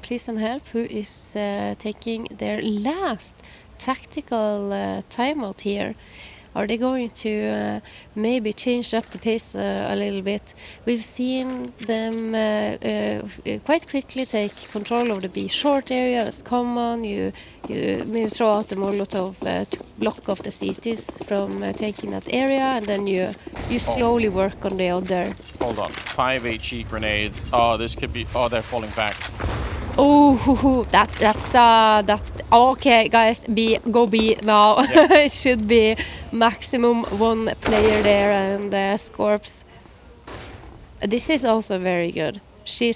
B: Please Send Help, who is taking their last tactical timeout here. Are they going to maybe change up the pace a little bit? We've seen them quite quickly take control of the B short area. That's common. You maybe throw out the Molotov to block off the CTs from taking that area, and then you slowly work on the other.
A: Hold on, 5 HE grenades. Oh, this could be. Oh, they're falling back.
B: Oh, that's that. Okay, guys, go B now. Yeah. It should be maximum 1 player there, and Scorps. This is also very good. She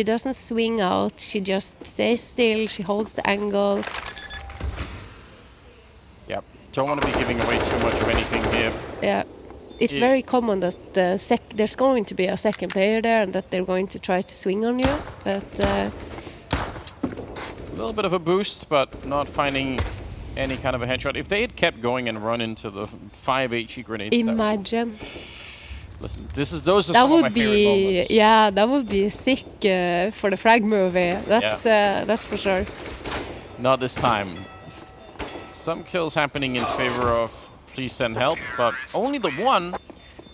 B: doesn't swing out. She just stays still. She holds the angle.
A: Yep. Don't want to be giving away too much of anything here.
B: Yeah. It's very common that there's going to be a second player there, and that they're going to try to swing on you, but.
A: A little bit of a boost, but not finding any kind of a headshot. If they had kept going and run into the 5 HE grenades,
B: imagine.
A: Listen, those are some of my favorite moments.
B: Yeah, that would be sick for the frag movie. That's for sure.
A: Not this time. Some kills happening in favor of Please Send Help, but only the 1.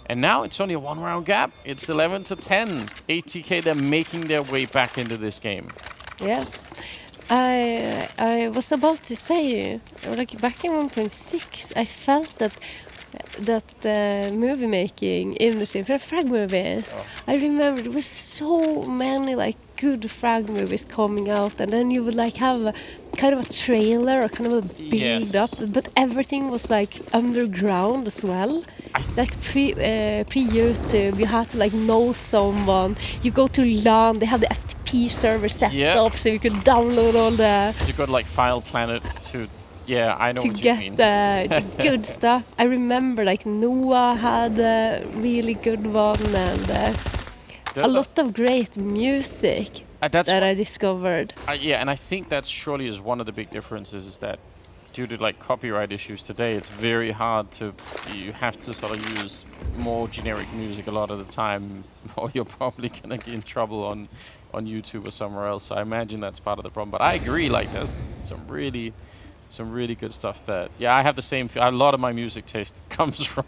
A: And now it's only a 1-round gap. It's 11-10. ATK, they're making their way back into this game.
B: Yes. I was about to say, like back in 1.6, I felt that movie making industry for frag movies. I remember there was so many like good frag movies coming out, and then you would like have a kind of a trailer or kind of a build up, but everything was like underground as well. Like pre YouTube, you had to like know someone. You go to LAN, they have the FTP server set up, so you could download all the.
A: You got like File Planet to. Yeah, I know what you mean.
B: To get the good stuff. I remember like Noah had a really good one, and a lot of great music that I discovered.
A: Yeah, and I think that surely is one of the big differences, is that due to like copyright issues today, it's very hard to. You have to sort of use more generic music a lot of the time, or you're probably gonna get in trouble on YouTube or somewhere else. So I imagine that's part of the problem. But I agree, like there's some really good stuff that, I have the same. A lot of my music taste comes from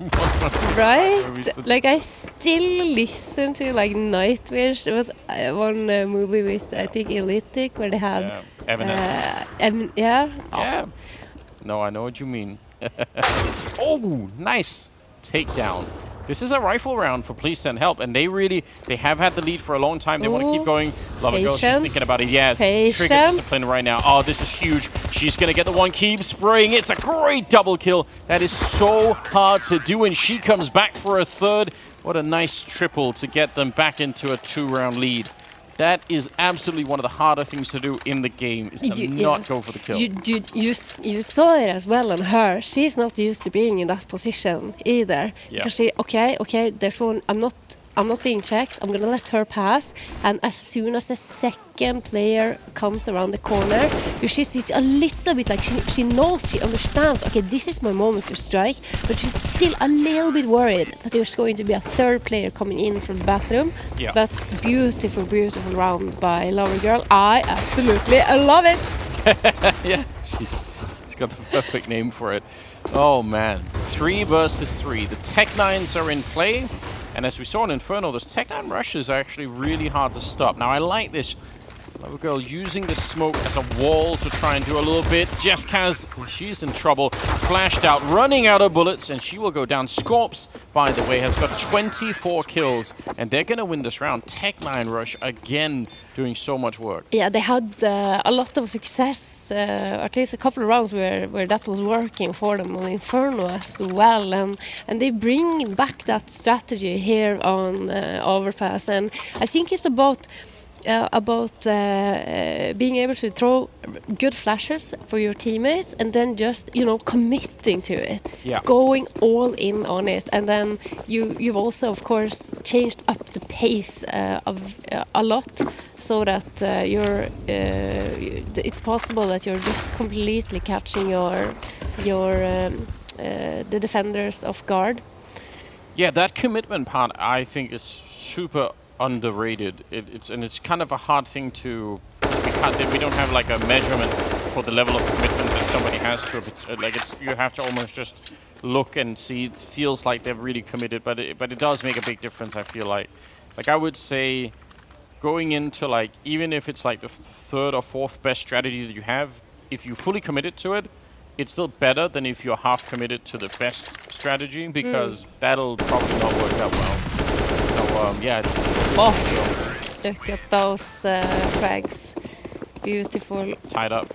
B: right. Like I still listen to like Nightwish. There was one movie with I think Elytic where they had
A: Evanescence.
B: Yeah.
A: No, I know what you mean. Oh, nice takedown. This is a rifle round for Please Send Help, and they have had the lead for a long time. They want to keep going. Love it, girl. She's thinking about it. Yeah, trigger discipline right now. Oh, this is huge. She's going to get the 1. Keep spraying. It's a great double kill. That is so hard to do, and she comes back for a 3rd. What a nice triple to get them back into a 2-round lead. That is absolutely one of the harder things to do in the game, is to not go for the kill.
B: You saw it as well on her. She's not used to being in that position either.
A: Yeah.
B: Because she, okay, therefore I'm not being checked. I'm gonna let her pass. And as soon as the second player comes around the corner, she sits a little bit like she knows, she understands. Okay, this is my moment to strike, but she's still a little bit worried that there's going to be a 3rd player coming in from the bathroom.
A: Yeah.
B: But beautiful round by Lover Girl. I absolutely love it.
A: Yeah, she's got the perfect name for it. Oh man, 3 versus 3. The Tech 9s are in play. And as we saw in Inferno, those Tech-9 rushes are actually really hard to stop. Now, I like this. Lover Girl using the smoke as a wall to try and do a little bit. Jessica's, she's in trouble. Flashed out, running out of bullets, and she will go down. Scorps, by the way, has got 24 kills, and they're going to win this round. Tech-9 rush, again, doing so much work.
B: Yeah, they had a lot of success, at least a couple of rounds where that was working for them on Inferno as well. And they bring back that strategy here on Overpass. And I think it's about being able to throw good flashes for your teammates and then just, committing to it, going all in on it. And then you've also, of course, changed up the pace of a lot so that it's possible that you're just completely catching the defenders off guard.
A: Yeah, that commitment part, I think, is super underrated. It's kind of a hard thing to. We don't have like a measurement for the level of commitment that somebody has to. You have to almost just look and see. It feels like they're really committed, but it does make a big difference. I feel like I would say, going into even if it's like the third or fourth best strategy that you have, if you fully committed to it, it's still better than if you're half committed to the best strategy, because that'll probably not work that well. So yeah, it's
B: look at those frags. Beautiful.
A: Tied up,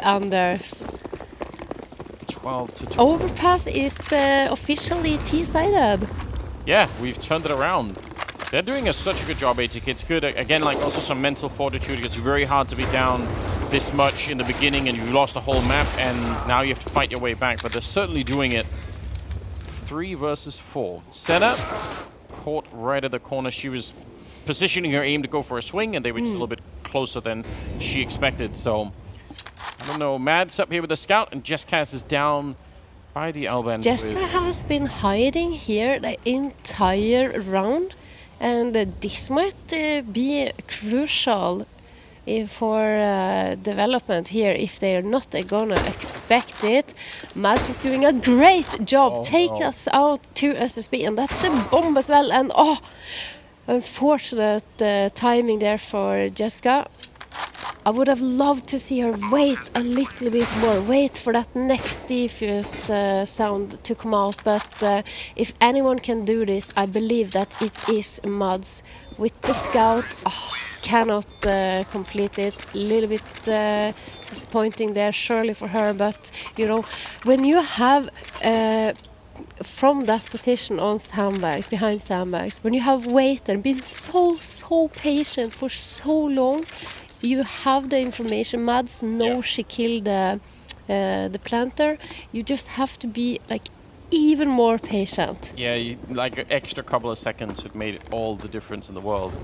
B: Anders.
A: 12 to 2.
B: Overpass is officially T-sided.
A: Yeah, we've turned it around. They're doing such a good job, ATK. It's good. Again, also some mental fortitude. It's very hard to be down this much in the beginning and you lost the whole map, and now you have to fight your way back. But they're certainly doing it. 3 versus 4. Setup. Caught right at the corner. She was positioning her aim to go for a swing, and they were just a little bit closer than she expected. So, I don't know. Mads up here with the scout, and Jessica is down by the Alban.
B: Jessica has been hiding here the entire round, and this might be crucial for development here if they're not gonna expect it. Mads is doing a great job. Take us out to SSB, and that's the bomb as well. And unfortunate timing there for Jessica. I would have loved to see her wait a little bit more, wait for that next defuse sound to come out. But if anyone can do this, I believe that it is Mads with the scout. Cannot complete it. A little bit disappointing there, surely for her. But when you have from that position on sandbags, behind sandbags, when you have waited and been so patient for so long, you have the information. Mads knows she killed the planter. You just have to be even more patient.
A: Yeah, an extra couple of seconds, it made all the difference in the world.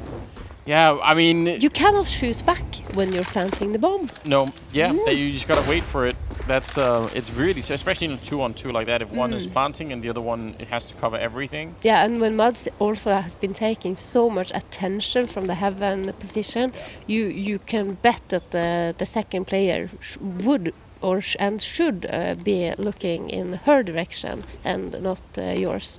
A: Yeah, I mean,
B: you cannot shoot back when you're planting the bomb.
A: No, you just gotta wait for it. That's it's really, especially in a 2-on-2 like that. If one is planting and the other one, it has to cover everything.
B: Yeah, and when Mads also has been taking so much attention from the heaven position, you can bet that the second player would and should be looking in her direction and not yours.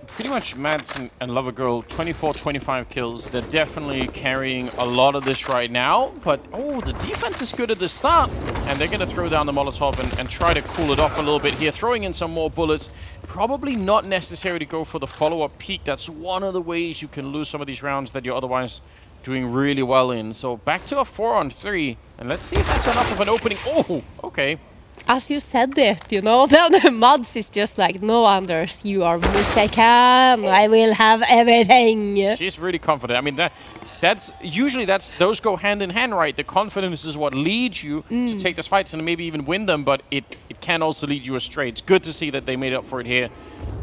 A: Pretty much Mads and Lover Girl, 24-25 kills. They're definitely carrying a lot of this right now. But, the defense is good at the start. And they're going to throw down the Molotov and try to cool it off a little bit here. Throwing in some more bullets. Probably not necessary to go for the follow-up peak. That's one of the ways you can lose some of these rounds that you're otherwise doing really well in. So back to a 4-on-3. And let's see if that's enough of an opening. Oh, okay.
B: As you said it, then Mads is just like, no, Anders, you are mistaken. I will have everything.
A: She's really confident. I mean, those go hand in hand, right? The confidence is what leads you to take those fights and maybe even win them, but it can also lead you astray. It's good to see that they made up for it here.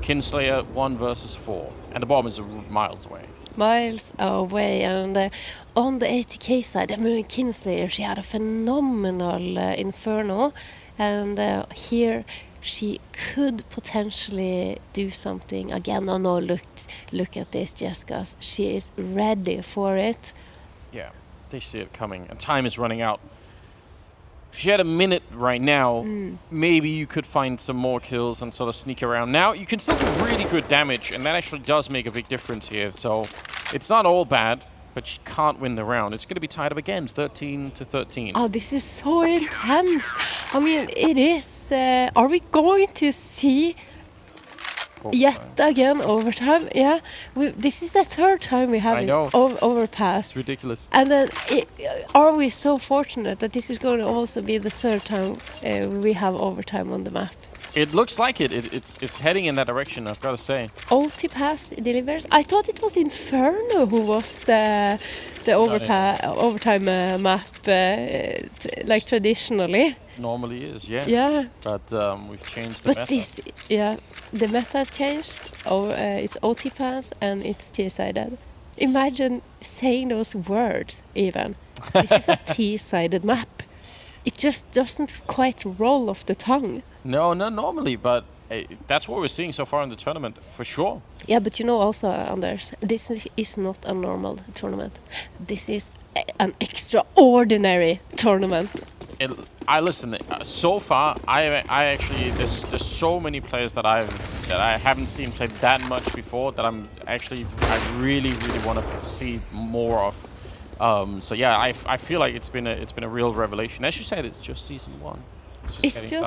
A: Kinslayer 1 versus 4. And the bomb is miles away.
B: Miles away. And on the ATK side, I mean, Kinslayer, she had a phenomenal Inferno. And here she could potentially do something again. Oh no, look at this, Jessica. She is ready for it.
A: Yeah, they see it coming. And time is running out. if she had a minute right now, maybe you could find some more kills and sort of sneak around. Now, you can still do really good damage, and that actually does make a big difference here. So, it's not all bad, but she can't win the round. It's going to be tied up again, 13-13.
B: Oh, this is so intense. I mean, it is. Are we going to see yet again overtime? Yeah, this is the third time we have Overpass.
A: It's ridiculous.
B: And then, are we so fortunate that this is going to also be the third time we have overtime on the map?
A: It looks like it. It's heading in that direction, I've got to say.
B: Overpass delivers. I thought it was Inferno who was the overtime map, like traditionally.
A: Normally is, yeah.
B: Yeah.
A: But we've changed the meta.
B: The meta has changed. It's OT pass and it's T-sided. Imagine saying those words even. This is a T-sided map. It just doesn't quite roll off the tongue.
A: No, not normally, but that's what we're seeing so far in the tournament, for sure.
B: Yeah, but you know also, Anders, this is not a normal tournament. This is an extraordinary tournament.
A: Listen. So far, I actually there's so many players that I haven't seen play that much before that I really want to see more of. So yeah, I feel like it's been a real revelation. As you said, it's just season 1. Getting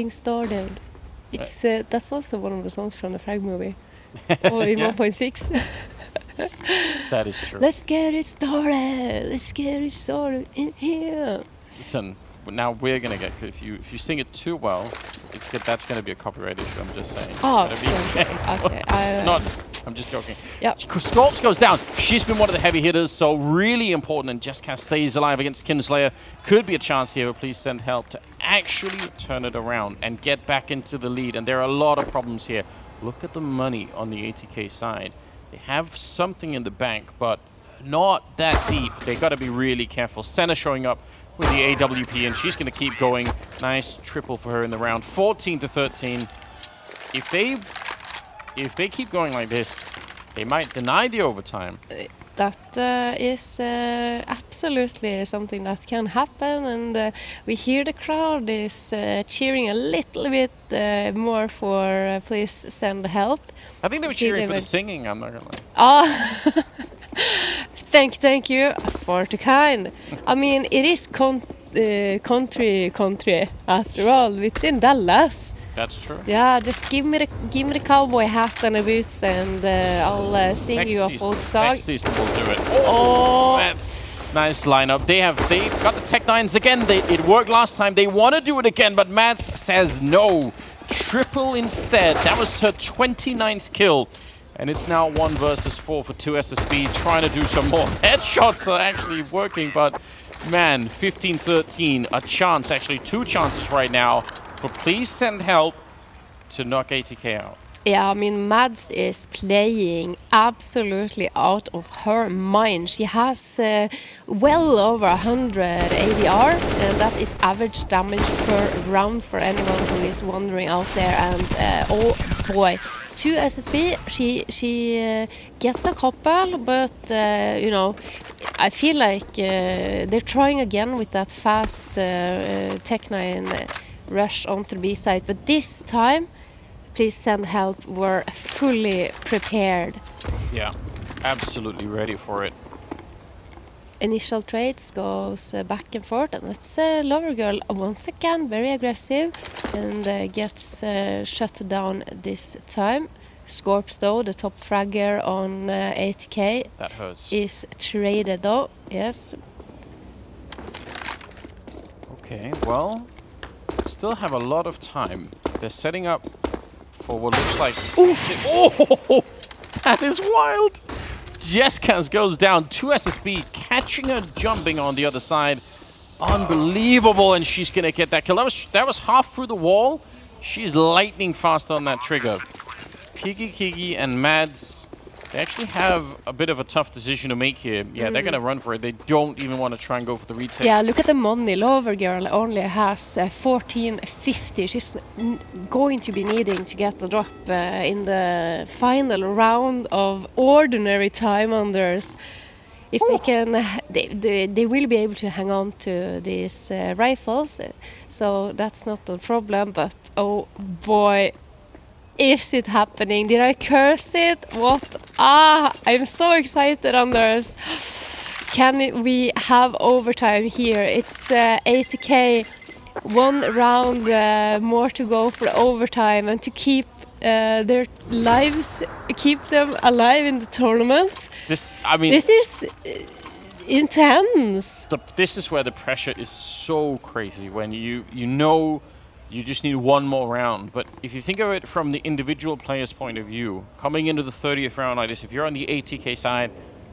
A: started. It's that's also one of the songs from the Frag movie. In 1.6. That is true.
B: Let's get it started. Let's get it started in here.
A: Listen, now we're gonna get if you sing it too well, that's gonna be a copyright issue. I'm just saying.
B: Oh, okay.
A: I'm just joking.
B: Yep.
A: Scorps goes down. She's been one of the heavy hitters, so really important. And Jessica stays alive against Kinslayer. Could be a chance here, but please send help to actually turn it around and get back into the lead. And there are a lot of problems here. Look at the money on the ATK side. They have something in the bank, but not that deep. They got to be really careful. Senna showing up with the AWP, and she's going to keep going. Nice triple for her in the round. 14-13. If they keep going like this, they might deny the overtime.
B: That is absolutely something that can happen, and we hear the crowd is cheering a little bit more for please send help.
A: I think they were cheering for the singing, I'm not gonna lie.
B: Ah, thank you for the kind. I mean, it is country after all. It's in Dallas.
A: That's true.
B: Yeah, just give me the cowboy hat and the boots, and I'll sing you a folk song.
A: Next season we'll do it. Oh, that's nice lineup. They've got the Tech 9s again. It worked last time. They want to do it again, but Mads says no. Triple instead. That was her 29th kill. And it's now 1 versus 4 for 2SSB, trying to do some more. Headshots are actually working, but man, 15-13. A chance, actually 2 chances right now. But please send help to knock ATK out.
B: Yeah, I mean, Mads is playing absolutely out of her mind. She has well over 100 ADR, and that is average damage per round for anyone who is wondering out there. And oh boy, 2SSB, she gets a couple, but you know, I feel like they're trying again with that fast Tech 9 rush onto the B side, but this time, please send help, we're fully prepared.
A: Yeah, absolutely ready for it.
B: Initial trades goes back and forth, and that's Lover Girl once again very aggressive and gets shut down this time. Scorps though, the top fragger on ATK,
A: that hurts.
B: Is traded though, yes.
A: Okay, well, still have a lot of time. They're setting up for what looks like... Oh, that is wild! Jeskans goes down, 2SSB catching her jumping on the other side. Unbelievable, and she's gonna get that kill. That was half through the wall. She's lightning fast on that trigger. Piggy, Kiki, and Mads, they actually have a bit of a tough decision to make here. Yeah, they're gonna run for it. They don't even want to try and go for the retake.
B: Yeah, look at the money. Lover Girl only has 1450. She's going to be needing to get the drop in the final round of ordinary time unders. if they can, they will be able to hang on to these rifles. So that's not a problem. But oh boy, is it happening? Did I curse it? What? I'm so excited, Anders. Can we have overtime here? It's ATK, 1 round more to go for overtime, and to keep their lives, keep them alive in the tournament.
A: This
B: is intense.
A: This is where the pressure is so crazy when you know you just need one more round. But if you think of it from the individual player's point of view, coming into the 30th round like this, if you're on the ATK side,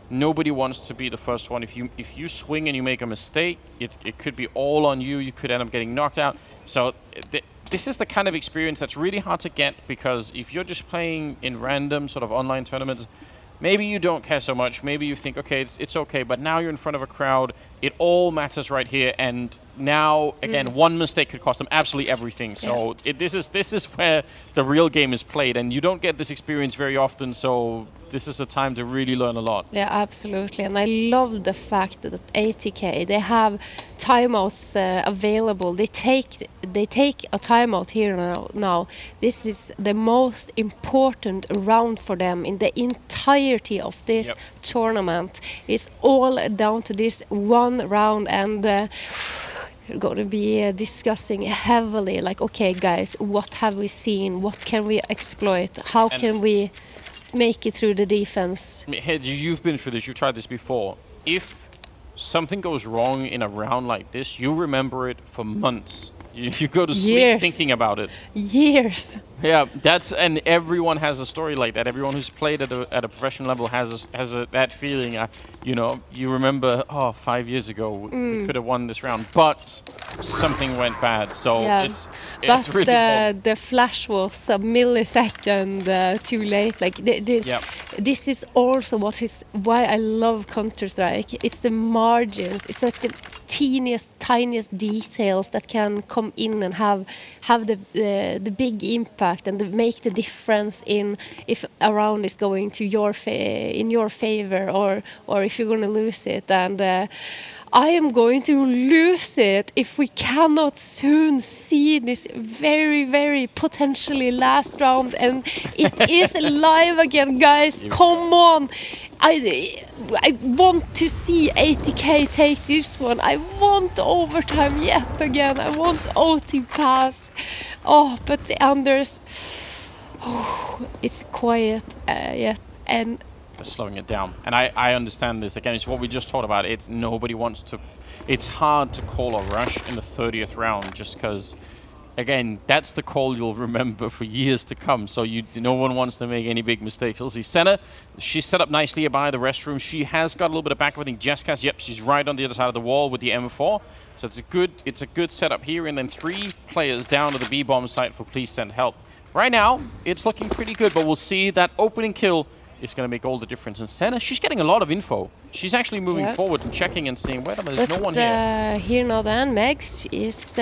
A: nobody wants to be the first one. If you swing and you make a mistake, it could be all on you. You could end up getting knocked out. So this is the kind of experience that's really hard to get, because if you're just playing in random sort of online tournaments, maybe you don't care so much. Maybe you think, okay, it's okay. But now you're in front of a crowd. It all matters right here. And now, again, one mistake could cost them absolutely everything. So this is where the real game is played. And you don't get this experience very often. So this is a time to really learn a lot.
B: Yeah, absolutely. And I love the fact that ATK, they have timeouts available. They take a timeout here now. This is the most important round for them in the entirety of this tournament. It's all down to this one round, and we're going to be discussing heavily, like, okay, guys, what have we seen? What can we exploit? How can we make it through the defense?
A: Hedge, you've been through this. You've tried this before. If something goes wrong in a round like this, you remember it for months. You go to sleep thinking about it.
B: Years.
A: Yeah, and everyone has a story like that. Everyone who's played at a professional level has that feeling. You remember, 5 years ago we could have won this round, but something went bad. So it's really important.
B: The flash was a millisecond too late. Like this is also why I love Counter-Strike. It's the margins. It's like the tiniest details that can come in and have the big impact and make the difference in if a round is going to in your favor or if you're going to lose it. And I am going to lose it if we cannot soon see this very, very potentially last round. And it is live again, guys. Come on. I want to see ATK take this one. I want overtime yet again. I want OT pass. But Anders, it's quiet yet, and
A: slowing it down. And I understand this. Again, it's what we just talked about. Nobody wants to. It's hard to call a rush in the 30th round just because, again, that's the call you'll remember for years to come. So no one wants to make any big mistakes. We'll see. Senna, she's set up nicely by the restroom. She has got a little bit of backup. I think Jessica's, she's right on the other side of the wall with the M4. So it's a good setup here. And then 3 players down to the B-bomb site for please send help. Right now, it's looking pretty good, but we'll see that opening kill is going to make all the difference. And Senna, she's getting a lot of info. She's actually moving forward and checking and seeing, wait a minute, there's no one here.
B: Here now then, Megs is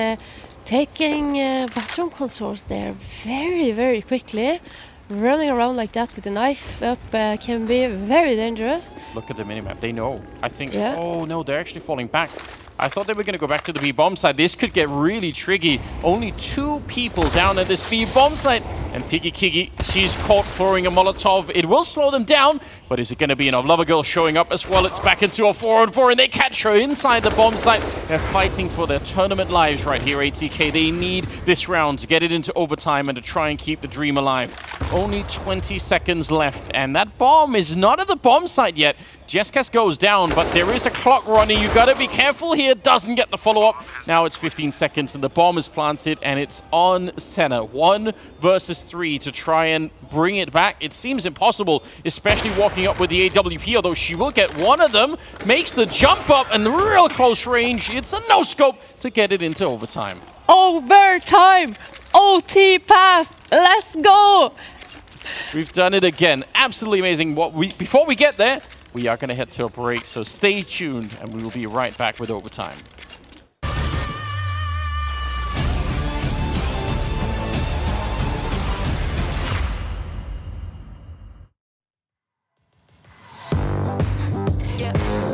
B: taking bathroom consoles there very, very quickly. Running around like that with a knife up can be very dangerous.
A: Look at the minimap. They know. I think, oh no, they're actually falling back. I thought they were going to go back to the B-bomb side. This could get really tricky. Only 2 people down at this B-bomb site. And Piggy Kiggy, she's caught throwing a Molotov. It will slow them down, but is it going to be enough? Lover Girl showing up as well. It's back into a 4-on-4, and they catch her inside the bomb site. They're fighting for their tournament lives right here, ATK. They need this round to get it into overtime and to try and keep the dream alive. Only 20 seconds left, and that bomb is not at the bomb site yet. Jeskas goes down, but there is a clock running. You got to be careful here. Doesn't get the follow-up. Now it's 15 seconds, and the bomb is planted, and it's on Senna. 1 versus 3 to try and bring it back. It seems impossible, especially walking up with the AWP, although she will get one of them. Makes the jump up, and real close range. It's a no-scope to get it into overtime.
B: Overtime! OT pass! Let's go!
A: We've done it again. Absolutely amazing. Before we get there, we are going to head to a break, so stay tuned, and we will be right back with overtime.
C: Yeah.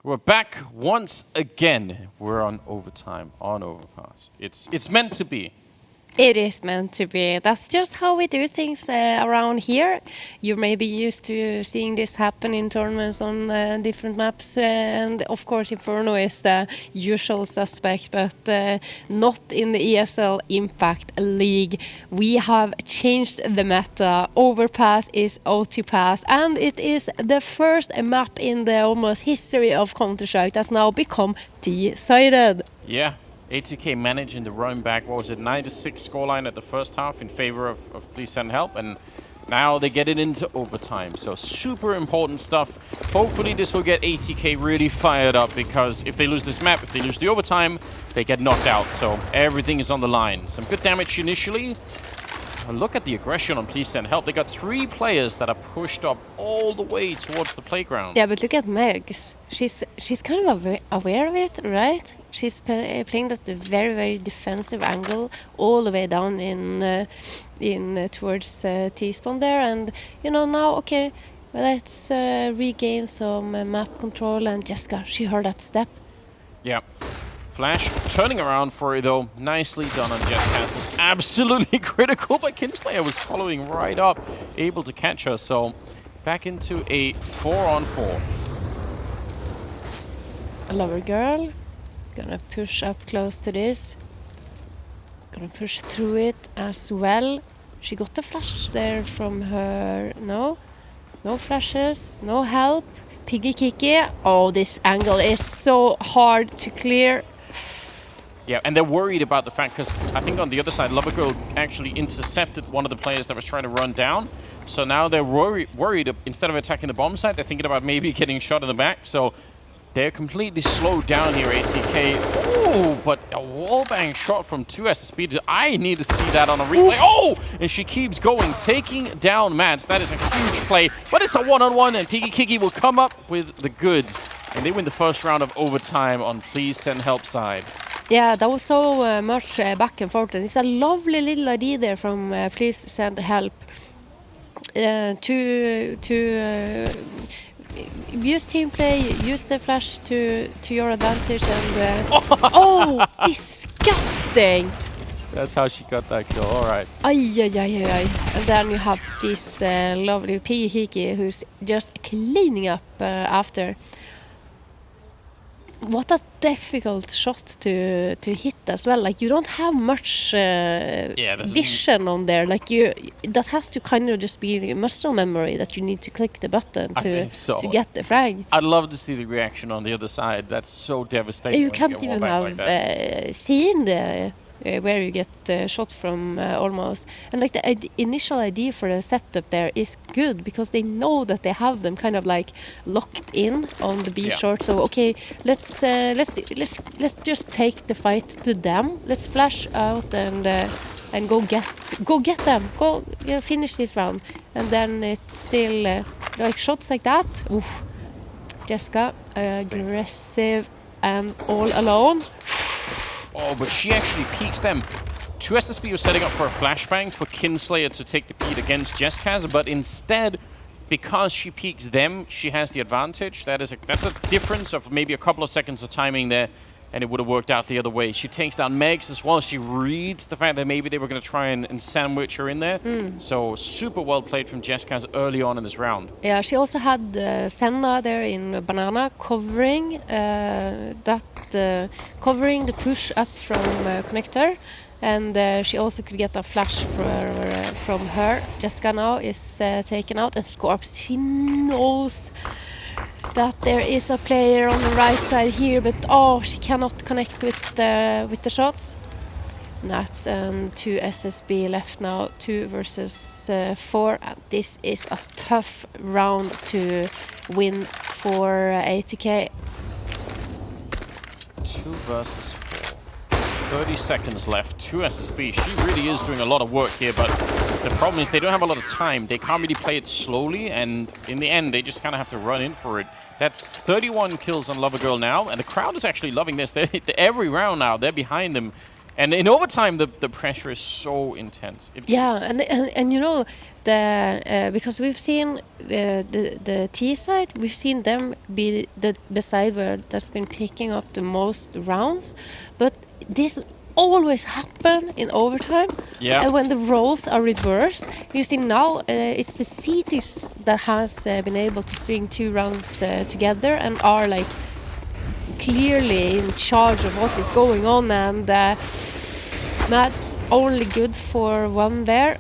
A: We're back once again. We're on overtime, on Overpass. It's meant to be.
B: It is meant to be. That's just how we do things around here. You may be used to seeing this happen in tournaments on different maps, and of course Inferno is the usual suspect, but not in the ESL Impact League. We have changed the meta. Overpass is OT Pass, and it is the first map in the almost history of Counter-Strike that's now become decided.
A: Yeah. ATK managing to run back, what was it, 96 scoreline at the first half in favor of Please Send Help, and now they get it into overtime. So super important stuff. Hopefully this will get ATK really fired up, because if they lose this map, if they lose the overtime, they get knocked out. So everything is on the line. Some good damage initially. Look at the aggression on Please Send Help. They got 3 players that are pushed up all the way towards the playground.
B: Yeah, but look at Megs. She's kind of aware of it, right? She's playing that very, very defensive angle all the way down in towards T-spawn there, and you know now, okay, let's regain some map control. And Jessica, she heard that step.
A: Yeah. Flash turning around for it though. Nicely done on Jessica. It's absolutely critical, but Kinslayer was following right up, able to catch her. So back into a 4-on-4.
B: A lover girl. Gonna push up close to this. Gonna push through it as well. She got the flash there from her. No flashes, no help. Piggy Kiki. Oh, this angle is so hard to clear.
A: Yeah, and they're worried about the fact, because I think on the other side, Lovergirl actually intercepted one of the players that was trying to run down. So now they're worried. Instead of attacking the bomb site, they're thinking about maybe getting shot in the back. So they're completely slowed down here, ATK. Oh, but a wallbang shot from 2SSB. I need to see that on a replay. Oh! And she keeps going, taking down Mads. That is a huge play, but it's a one-on-one, and Piggy Kiki will come up with the goods. And they win the first round of overtime on Please Send Help side.
B: Yeah, that was so much back and forth, and it's a lovely little idea there from Please Send Help to use team play, use the flash to your advantage, and oh, disgusting!
A: That's how she got that kill. All right.
B: Ay. And then you have this lovely Piggy Kiki who's just cleaning up after. What a difficult shot to hit as well. Like, you don't have much vision on there. Like, that has to kind of just be muscle memory that you need to click the button to get the frag.
A: I'd love to see the reaction on the other side. That's so devastating.
B: You can't even have seen the where you get shot from almost. And like the initial idea for the setup there is good, because they know that they have them kind of like locked in on the B short. So okay, let's just take the fight to them. Let's flash out and go get them. Go finish this round. And then it's still like shots like that. Oof. Jessica, aggressive and all alone.
A: Oh, but she actually peeks them. 2SSB was setting up for a flashbang for Kinslayer to take the lead against Jeskaz, but instead, because she peeks them, she has the advantage. That's a difference of maybe a couple of seconds of timing there, and it would have worked out the other way. She takes down Megs as well. She reads the fact that maybe they were going to try and sandwich her in there. So super well played from Jeskaz early on in this round.
B: Yeah, she also had Senna there in Banana covering covering the push up from Connector, and she also could get a flash from her. Jessica now is taken out, and Scorps, she knows that there is a player on the right side here, but oh, she cannot connect with the shots. Nats and 2SSB left now, 2 versus 4, and this is a tough round to win for ATK.
A: 2 versus 4. 30 seconds left. 2SSB. She really is doing a lot of work here, but the problem is they don't have a lot of time. They can't really play it slowly, and in the end, they just kind of have to run in for it. That's 31 kills on Lovergirl now, and the crowd is actually loving this. Every round now, they're behind them. And in overtime, the pressure is so intense.
B: Yeah, and you know, because we've seen the T side, we've seen them be the side where that's been picking up the most rounds, but this always happen in overtime.
A: Yeah.
B: And when the roles are reversed, you see now it's the cities that has been able to string 2 rounds together and are like clearly in charge of what is going on, and Matt's only good for 1 there.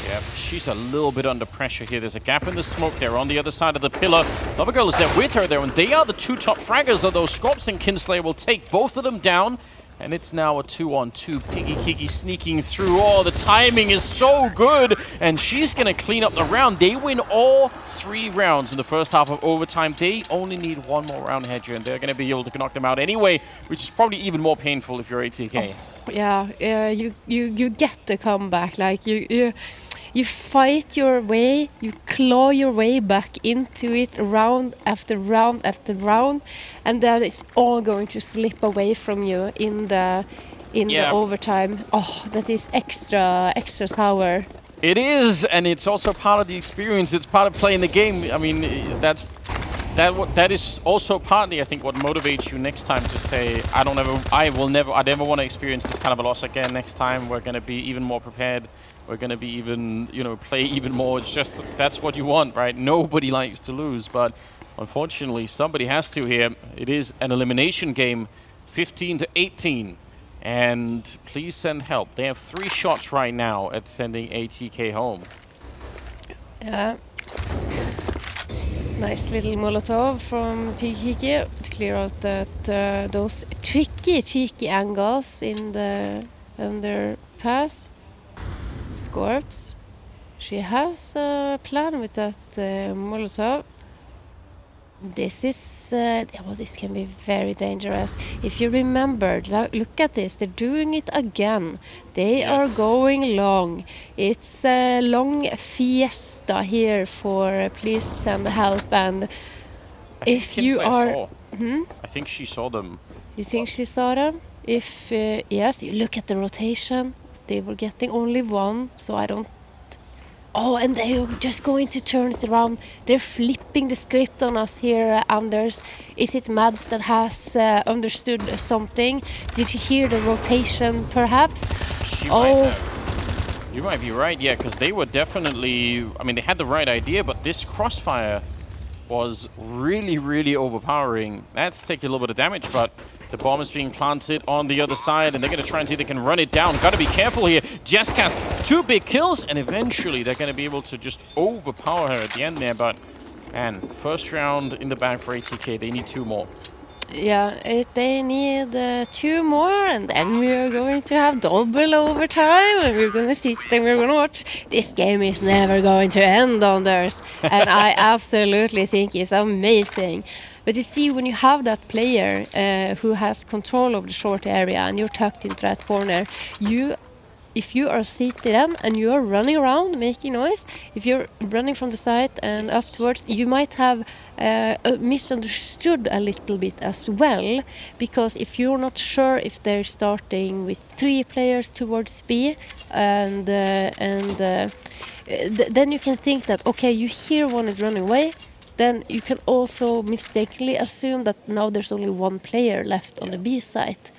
A: Yeah, she's a little bit under pressure here. There's a gap in the smoke there on the other side of the pillar. Lovergirl is there with her there, and they are the 2 top fraggers of those Scorps, and Kinslayer will take both of them down. And it's now a 2-on-2. Piggy Kiki sneaking through. Oh, the timing is so good. And she's going to clean up the round. They win all 3 rounds in the first half of overtime. They only need 1 more round ahead here, and they're going to be able to knock them out anyway, which is probably even more painful if you're ATK.
B: Oh, yeah, you get the comeback. Like you fight your way, you claw your way back into it round after round after round, and then it's all going to slip away from you in the overtime. Oh, that is extra sour.
A: It is, and it's also part of the experience. It's part of playing the game. I mean, that is also partly, I think, what motivates you next time to say, I'd never want to experience this kind of a loss again. Next time, we're going to be even more prepared. We're going to be even, play even more. It's just, that's what you want, right? Nobody likes to lose, but unfortunately, somebody has to here. It is an elimination game, 15-18. And please send help. They have 3 shots right now at sending ATK home.
B: Yeah. Nice little Molotov from Piggy to clear out those tricky, cheeky angles in the underpass. Scorps. She has a plan with that Molotov. This is this can be very dangerous. If you remember, look at this. They're doing it again. They are going long. It's a long fiesta here for please send help. And if you are,
A: I think she saw them.
B: You think she saw them? If yes, you look at the rotation. They were getting only 1, so I don't. Oh, and they're just going to turn it around. They're flipping the script on us here, Anders. Is it Mads that has understood something? Did you hear the rotation, perhaps?
A: You might be right, yeah, because they were definitely... I mean, they had the right idea, but this crossfire was really, really overpowering. That's taking a little bit of damage, but the bomb is being planted on the other side, and they're going to try and see if they can run it down. Got to be careful here. Jesscast, 2 big kills, and eventually they're going to be able to just overpower her at the end there. But, man, first round in the bag for ATK. They need 2 more.
B: Yeah, they need 2 more, and then we're going to have double overtime, and we're going to sit and we're going to watch. This game is never going to end, Anders, and I absolutely think it's amazing. But you see, when you have that player who has control of the short area and you're tucked into that corner, if you are seated and you are running around making noise, if you're running from the side and upwards, you might have misunderstood a little bit as well, because if you're not sure if they're starting with 3 players towards B, and then you can think that, okay, you hear one is running away, then you can also mistakenly assume that now there's only 1 player left on the B side.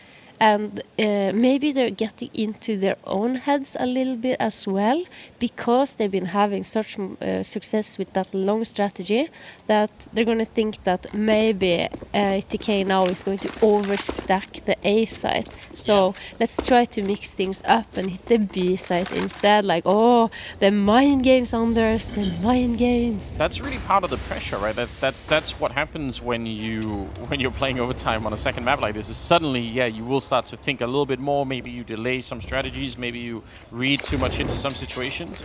B: And maybe they're getting into their own heads a little bit as well, because they've been having such success with that long strategy, that they're going to think that maybe ATK now is going to overstack the A side. So let's try to mix things up and hit the B side instead. Like, oh, the mind games, Anders, the mind games.
A: That's really part of the pressure, right? That's what happens when you're playing overtime on a second map like this. Is suddenly, you will start to think a little bit more. Maybe you delay some strategies. Maybe you read too much into some situations.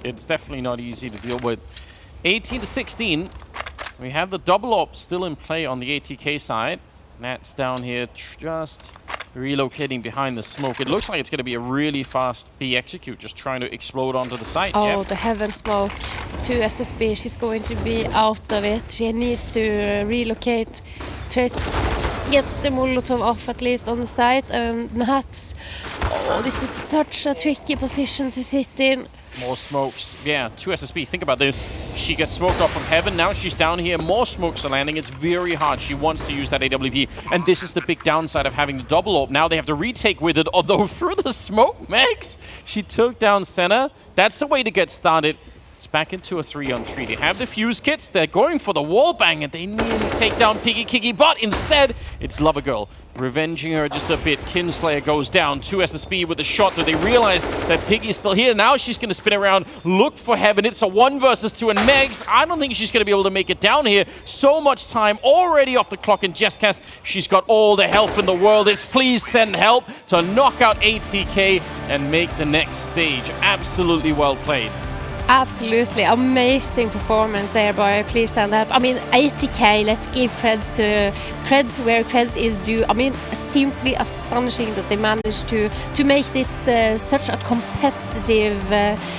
A: It's definitely not easy to deal with. 18-16. We have the double op still in play on the ATK side. Nat's down here just relocating behind the smoke. It looks like it's going to be a really fast B execute, just trying to explode onto the site.
B: Oh, the heaven smoke to SSB. She's going to be out of it. She needs to relocate. gets the Molotov off at least on the site, and Nats. Oh, this is such a tricky position to sit in.
A: More smokes. Yeah, 2 SSB. Think about this. She gets smoked off from heaven. Now she's down here. More smokes are landing. It's very hard. She wants to use that AWP. And this is the big downside of having the double AWP. Now they have to retake with it. Although through the smoke, Max, she took down Senna. That's the way to get started. It's back into a 3-on-3. They have the fuse kits. They're going for the wall bang, and they nearly take down Piggy Kiki. But instead, it's Lover Girl revenging her just a bit. Kinslayer goes down. 2 SSB with a shot. Do they realize that Piggy's still here? Now she's going to spin around, look for heaven. It's a 1 versus 2, and Megs, I don't think she's going to be able to make it down here. So much time already off the clock in Jesscast. She's got all the health in the world. It's please send help to knock out ATK and make the next stage. Absolutely well played.
B: Absolutely amazing performance there by Please Send Help. I mean, ATK, let's give creds where creds is due. I mean, simply astonishing that they managed to make this such a competitive